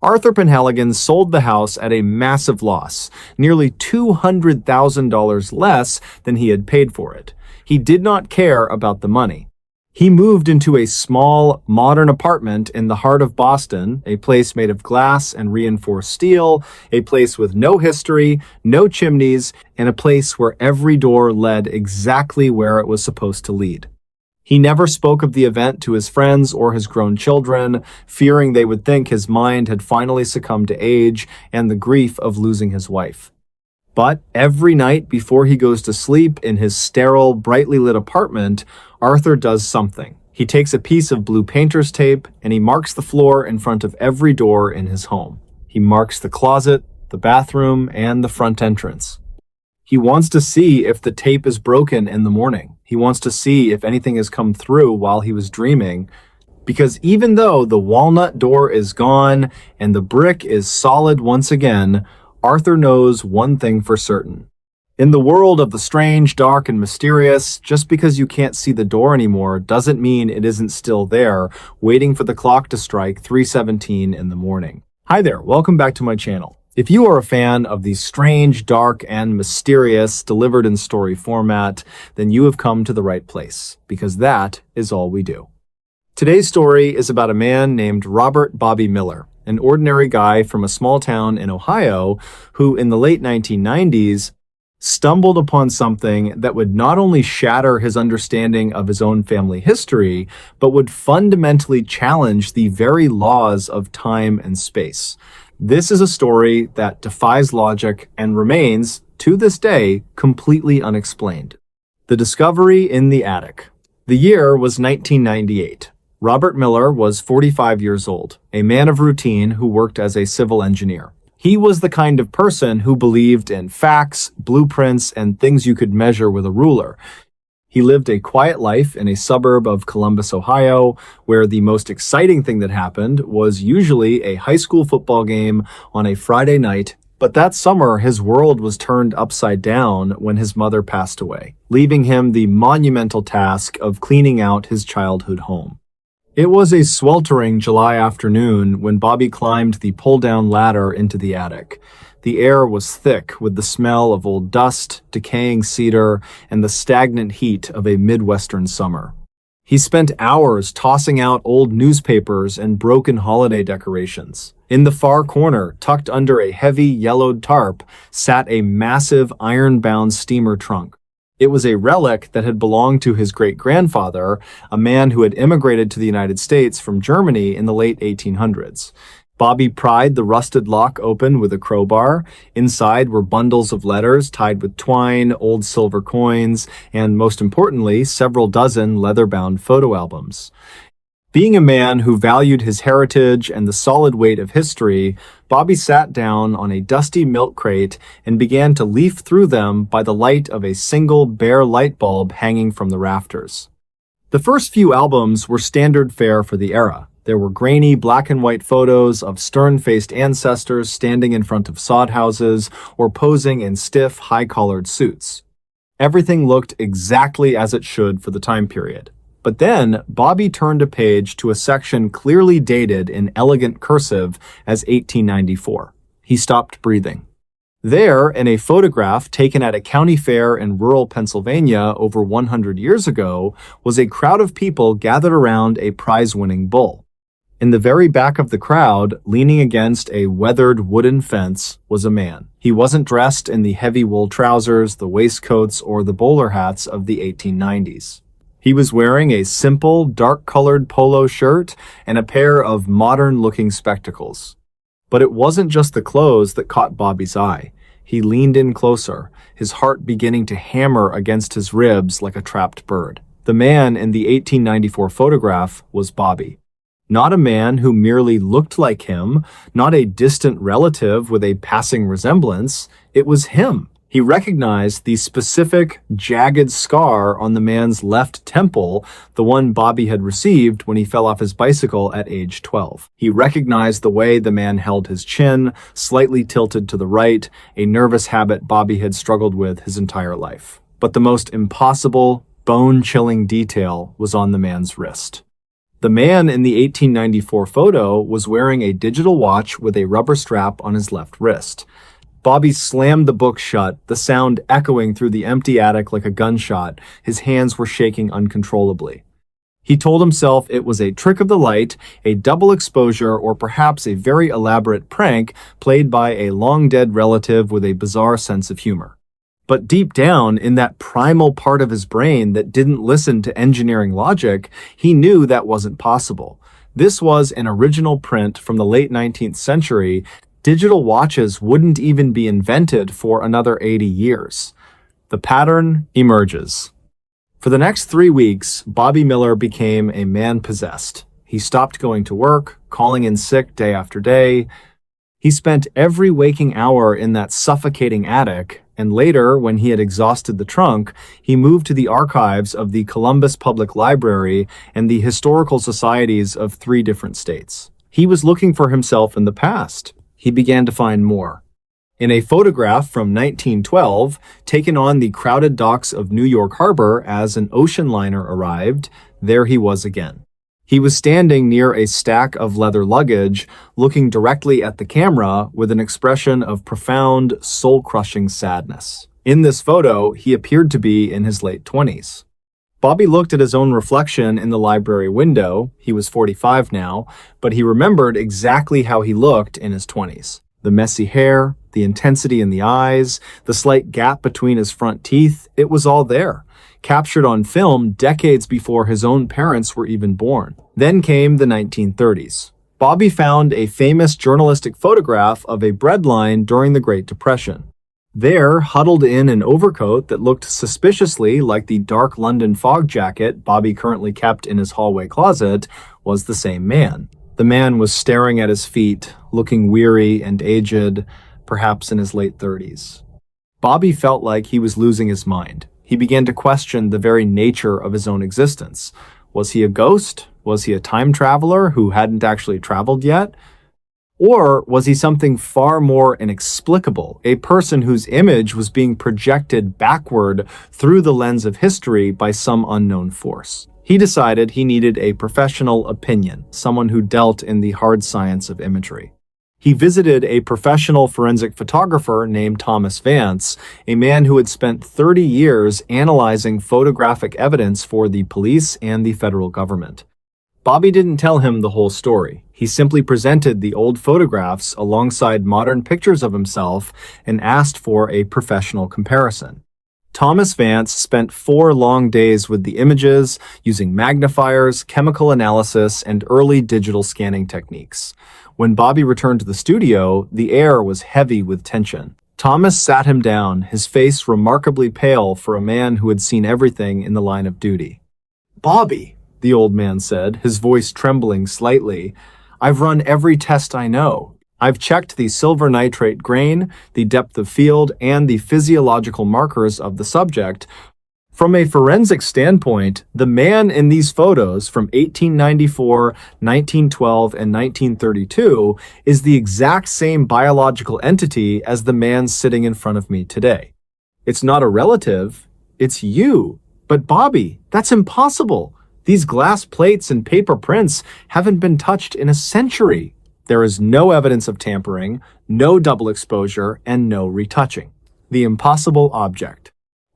Arthur Penhaligon sold the house at a massive loss, nearly $200,000 less than he had paid for it. He did not care about the money. He moved into a small, modern apartment in the heart of Boston, a place made of glass and reinforced steel, a place with no history, no chimneys, and a place where every door led exactly where it was supposed to lead. He never spoke of the event to his friends or his grown children, fearing they would think his mind had finally succumbed to age and the grief of losing his wife. But every night before he goes to sleep in his sterile, brightly lit apartment, Arthur does something. He takes a piece of blue painter's tape and he marks the floor in front of every door in his home. He marks the closet, the bathroom, and the front entrance. He wants to see if the tape is broken in the morning. He wants to see if anything has come through while he was dreaming. Because even though the walnut door is gone and the brick is solid once again, Arthur knows one thing for certain. In the world of the strange, dark, and mysterious, just because you can't see the door anymore doesn't mean it isn't still there, waiting for the clock to strike 3:17 in the morning. Hi there, welcome back to my channel. If you are a fan of the strange, dark, and mysterious delivered in story format, then you have come to the right place, because that is all we do. Today's story is about a man named Robert Bobby Miller, an ordinary guy from a small town in Ohio who, in the late 1990s, stumbled upon something that would not only shatter his understanding of his own family history, but would fundamentally challenge the very laws of time and space. This is a story that defies logic and remains, to this day, completely unexplained. The discovery in the attic. The year was 1998. Robert Miller was 45 years old, a man of routine who worked as a civil engineer. He was the kind of person who believed in facts, blueprints, and things you could measure with a ruler. He lived a quiet life in a suburb of Columbus, Ohio, where the most exciting thing that happened was usually a high school football game on a Friday night. But that summer, his world was turned upside down when his mother passed away, leaving him the monumental task of cleaning out his childhood home. It was a sweltering July afternoon when Bobby climbed the pull-down ladder into the attic. The air was thick with the smell of old dust, decaying cedar, and the stagnant heat of a Midwestern summer. He spent hours tossing out old newspapers and broken holiday decorations. In the far corner, tucked under a heavy yellowed tarp, sat a massive iron-bound steamer trunk. It was a relic that had belonged to his great-grandfather, a man who had immigrated to the United States from Germany in the late 1800s. Bobby pried the rusted lock open with a crowbar. Inside were bundles of letters tied with twine, old silver coins, and most importantly, several dozen leather-bound photo albums. Being a man who valued his heritage and the solid weight of history, Bobby sat down on a dusty milk crate and began to leaf through them by the light of a single bare light bulb hanging from the rafters. The first few albums were standard fare for the era. There were grainy black and white photos of stern-faced ancestors standing in front of sod houses or posing in stiff, high-collared suits. Everything looked exactly as it should for the time period. But then, Bobby turned a page to a section clearly dated in elegant cursive as 1894. He stopped breathing. There, in a photograph taken at a county fair in rural Pennsylvania over 100 years ago, was a crowd of people gathered around a prize-winning bull. In the very back of the crowd, leaning against a weathered wooden fence, was a man. He wasn't dressed in the heavy wool trousers, the waistcoats, or the bowler hats of the 1890s. He was wearing a simple, dark-colored polo shirt and a pair of modern-looking spectacles. But it wasn't just the clothes that caught Bobby's eye. He leaned in closer, his heart beginning to hammer against his ribs like a trapped bird. The man in the 1894 photograph was Bobby. Not a man who merely looked like him, not a distant relative with a passing resemblance. It was him. He recognized the specific, jagged scar on the man's left temple, the one Bobby had received when he fell off his bicycle at age 12. He recognized the way the man held his chin, slightly tilted to the right, a nervous habit Bobby had struggled with his entire life. But the most impossible, bone-chilling detail was on the man's wrist. The man in the 1894 photo was wearing a digital watch with a rubber strap on his left wrist. Bobby slammed the book shut, the sound echoing through the empty attic like a gunshot. His hands were shaking uncontrollably. He told himself it was a trick of the light, a double exposure, or perhaps a very elaborate prank played by a long-dead relative with a bizarre sense of humor. But deep down, in that primal part of his brain that didn't listen to engineering logic, he knew that wasn't possible. This was an original print from the late 19th century. Digital watches wouldn't even be invented for another 80 years. The pattern emerges. For the next 3 weeks, Bobby Miller became a man possessed. He stopped going to work, calling in sick day after day. He spent every waking hour in that suffocating attic, and later, when he had exhausted the trunk, he moved to the archives of the Columbus Public Library and the historical societies of 3 different states. He was looking for himself in the past. He began to find more. In a photograph from 1912, taken on the crowded docks of New York Harbor as an ocean liner arrived, there he was again. He was standing near a stack of leather luggage, looking directly at the camera with an expression of profound, soul-crushing sadness. In this photo, he appeared to be in his late 20s. Bobby looked at his own reflection in the library window. He was 45 now, but he remembered exactly how he looked in his 20s. The messy hair, the intensity in the eyes, the slight gap between his front teeth, it was all there, captured on film decades before his own parents were even born. Then came the 1930s. Bobby found a famous journalistic photograph of a bread line during the Great Depression. There, huddled in an overcoat that looked suspiciously like the dark London fog jacket Bobby currently kept in his hallway closet, was the same man. The man was staring at his feet, looking weary and aged, perhaps in his late 30s. Bobby felt like he was losing his mind. He began to question the very nature of his own existence. Was he a ghost? Was he a time traveler who hadn't actually traveled yet? Or was he something far more inexplicable, a person whose image was being projected backward through the lens of history by some unknown force? He decided he needed a professional opinion, someone who dealt in the hard science of imagery. He visited a professional forensic photographer named Thomas Vance, a man who had spent 30 years analyzing photographic evidence for the police and the federal government. Bobby didn't tell him the whole story. He simply presented the old photographs alongside modern pictures of himself and asked for a professional comparison. Thomas Vance spent 4 long days with the images, using magnifiers, chemical analysis, and early digital scanning techniques. When Bobby returned to the studio, the air was heavy with tension. Thomas sat him down, his face remarkably pale for a man who had seen everything in the line of duty. "Bobby," the old man said, his voice trembling slightly, "I've run every test I know. I've checked the silver nitrate grain, the depth of field, and the physiological markers of the subject. From a forensic standpoint, the man in these photos from 1894, 1912, and 1932 is the exact same biological entity as the man sitting in front of me today. It's not a relative, it's you. But Bobby, that's impossible. These glass plates and paper prints haven't been touched in a century. There is no evidence of tampering, no double exposure, and no retouching. The impossible object."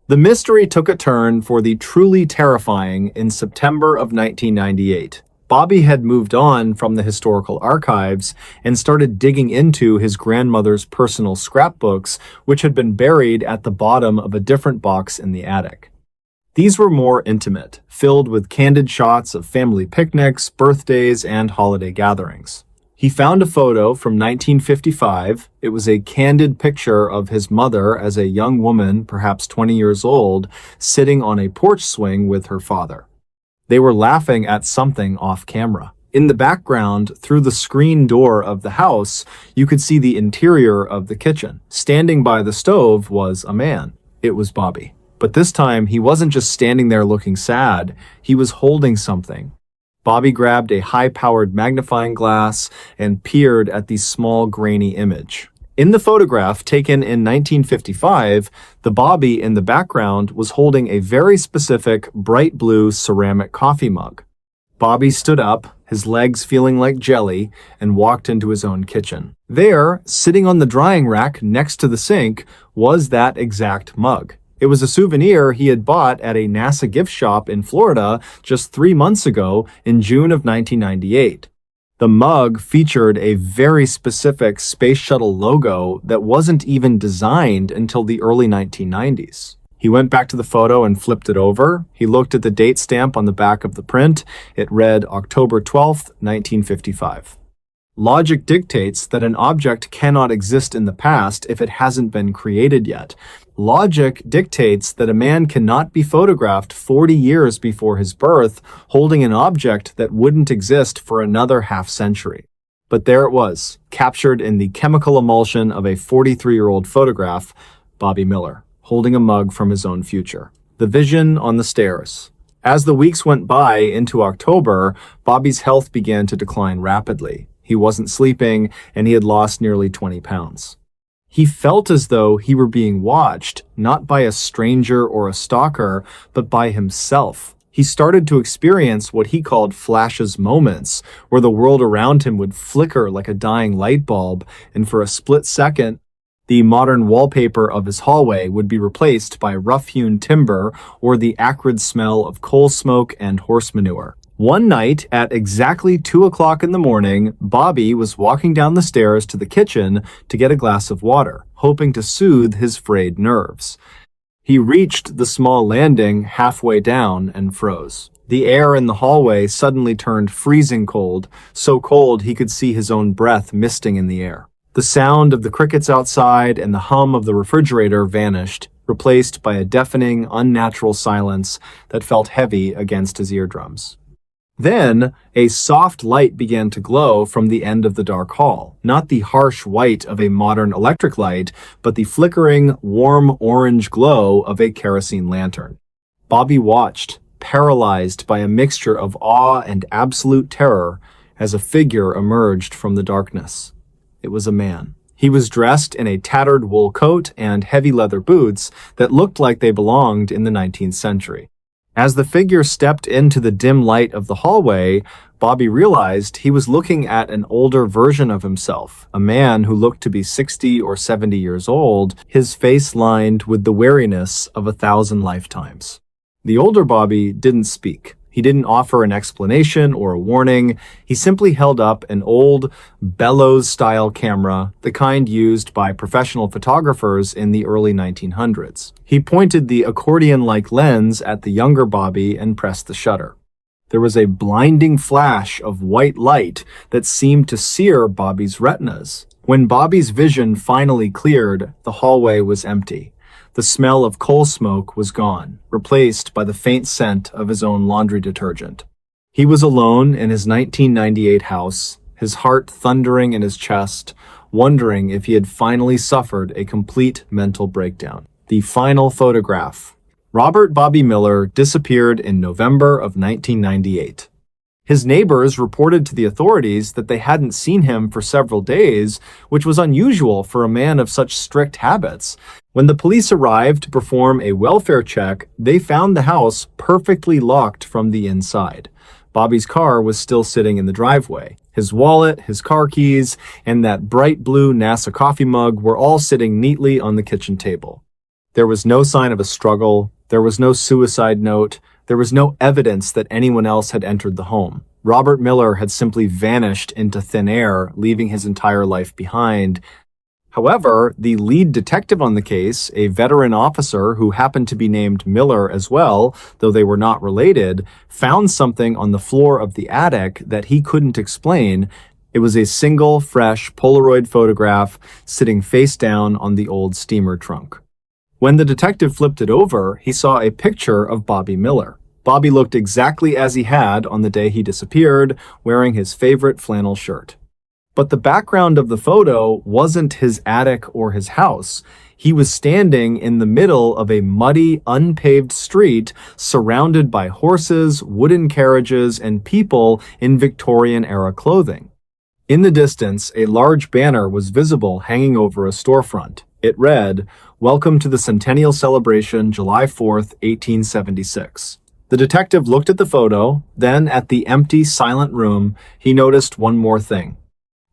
The mystery took a turn for the truly terrifying in September of 1998. Bobby had moved on from the historical archives and started digging into his grandmother's personal scrapbooks, which had been buried at the bottom of a different box in the attic. These were more intimate, filled with candid shots of family picnics, birthdays, and holiday gatherings. He found a photo from 1955. It was a candid picture of his mother as a young woman, perhaps 20 years old, sitting on a porch swing with her father. They were laughing at something off camera. In the background, through the screen door of the house, you could see the interior of the kitchen. Standing by the stove was a man. It was Bobby. But this time, he wasn't just standing there looking sad. He was holding something. Bobby grabbed a high-powered magnifying glass and peered at the small, grainy image. In the photograph taken in 1955, the Bobby in the background was holding a very specific bright blue ceramic coffee mug. Bobby stood up, his legs feeling like jelly, and walked into his own kitchen. There, sitting on the drying rack next to the sink, was that exact mug. It was a souvenir he had bought at a NASA gift shop in Florida just 3 months ago in June of 1998. The mug featured a very specific space shuttle logo that wasn't even designed until the early 1990s. He went back to the photo and flipped it over. He looked at the date stamp on the back of the print. It read October 12th, 1955. Logic dictates that an object cannot exist in the past if it hasn't been created yet. Logic dictates that a man cannot be photographed 40 years before his birth holding an object that wouldn't exist for another half-century. But there it was, captured in the chemical emulsion of a 43-year-old photograph, Bobby Miller, holding a mug from his own future. The vision on the stairs. As the weeks went by into October, Bobby's health began to decline rapidly. He wasn't sleeping, and he had lost nearly 20 pounds. He felt as though he were being watched, not by a stranger or a stalker, but by himself. He started to experience what he called flashes moments, where the world around him would flicker like a dying light bulb, and for a split second, the modern wallpaper of his hallway would be replaced by rough-hewn timber or the acrid smell of coal smoke and horse manure. One night, at exactly 2 o'clock in the morning, Bobby was walking down the stairs to the kitchen to get a glass of water, hoping to soothe his frayed nerves. He reached the small landing halfway down and froze. The air in the hallway suddenly turned freezing cold, so cold he could see his own breath misting in the air. The sound of the crickets outside and the hum of the refrigerator vanished, replaced by a deafening, unnatural silence that felt heavy against his eardrums. Then, a soft light began to glow from the end of the dark hall. Not the harsh white of a modern electric light, but the flickering, warm orange glow of a kerosene lantern. Bobby watched, paralyzed by a mixture of awe and absolute terror, as a figure emerged from the darkness. It was a man. He was dressed in a tattered wool coat and heavy leather boots that looked like they belonged in the 19th century. As the figure stepped into the dim light of the hallway, Bobby realized he was looking at an older version of himself, a man who looked to be 60 or 70 years old, his face lined with the weariness of 1,000 lifetimes. The older Bobby didn't speak. He didn't offer an explanation or a warning. He simply held up an old bellows-style camera, the kind used by professional photographers in the early 1900s. He pointed the accordion-like lens at the younger Bobby and pressed the shutter. There was a blinding flash of white light that seemed to sear Bobby's retinas. When Bobby's vision finally cleared, the hallway was empty. The smell of coal smoke was gone, replaced by the faint scent of his own laundry detergent. He was alone in his 1998 house, his heart thundering in his chest, wondering if he had finally suffered a complete mental breakdown. The final photograph. Robert Bobby Miller disappeared in November of 1998. His neighbors reported to the authorities that they hadn't seen him for several days, which was unusual for a man of such strict habits. When the police arrived to perform a welfare check, they found the house perfectly locked from the inside. Bobby's car was still sitting in the driveway. His wallet, his car keys, and that bright blue NASA coffee mug were all sitting neatly on the kitchen table. There was no sign of a struggle. There was no suicide note. There was no evidence that anyone else had entered the home. Robert Miller had simply vanished into thin air, leaving his entire life behind. However, the lead detective on the case, a veteran officer who happened to be named Miller as well, though they were not related, found something on the floor of the attic that he couldn't explain. It was a single, fresh Polaroid photograph sitting face down on the old steamer trunk. When the detective flipped it over, he saw a picture of Bobby Miller. Bobby looked exactly as he had on the day he disappeared, wearing his favorite flannel shirt. But the background of the photo wasn't his attic or his house. He was standing in the middle of a muddy, unpaved street surrounded by horses, wooden carriages, and people in Victorian-era clothing. In the distance, a large banner was visible hanging over a storefront. It read, "Welcome to the Centennial Celebration, July 4th, 1876. The detective looked at the photo, then at the empty, silent room. He noticed one more thing.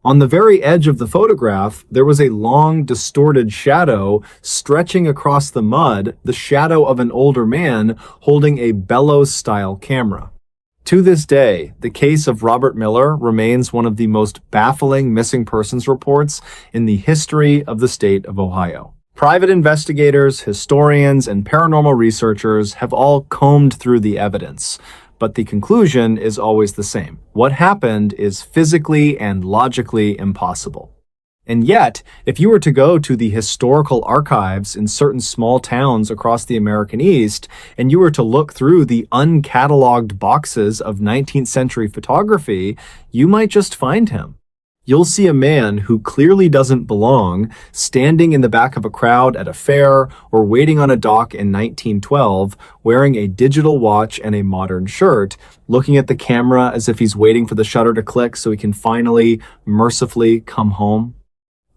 On the very edge of the photograph, there was a long, distorted shadow stretching across the mud, the shadow of an older man holding a bellows-style camera. To this day, the case of Robert Miller remains one of the most baffling missing persons reports in the history of the state of Ohio. Private investigators, historians, and paranormal researchers have all combed through the evidence, but the conclusion is always the same. What happened is physically and logically impossible. And yet, if you were to go to the historical archives in certain small towns across the American East, and you were to look through the uncatalogued boxes of 19th century photography, you might just find him. You'll see a man who clearly doesn't belong, standing in the back of a crowd at a fair or waiting on a dock in 1912, wearing a digital watch and a modern shirt, looking at the camera as if he's waiting for the shutter to click so he can finally, mercifully come home.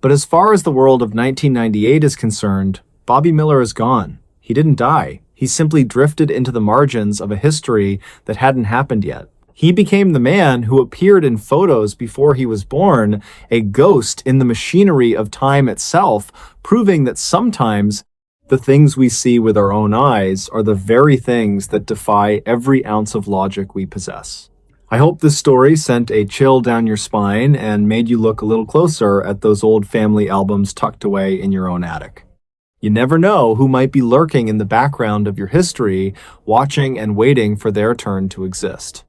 But as far as the world of 1998 is concerned, Bobby Miller is gone. He didn't die. He simply drifted into the margins of a history that hadn't happened yet. He became the man who appeared in photos before he was born, a ghost in the machinery of time itself, proving that sometimes the things we see with our own eyes are the very things that defy every ounce of logic we possess. I hope this story sent a chill down your spine and made you look a little closer at those old family albums tucked away in your own attic. You never know who might be lurking in the background of your history, watching and waiting for their turn to exist.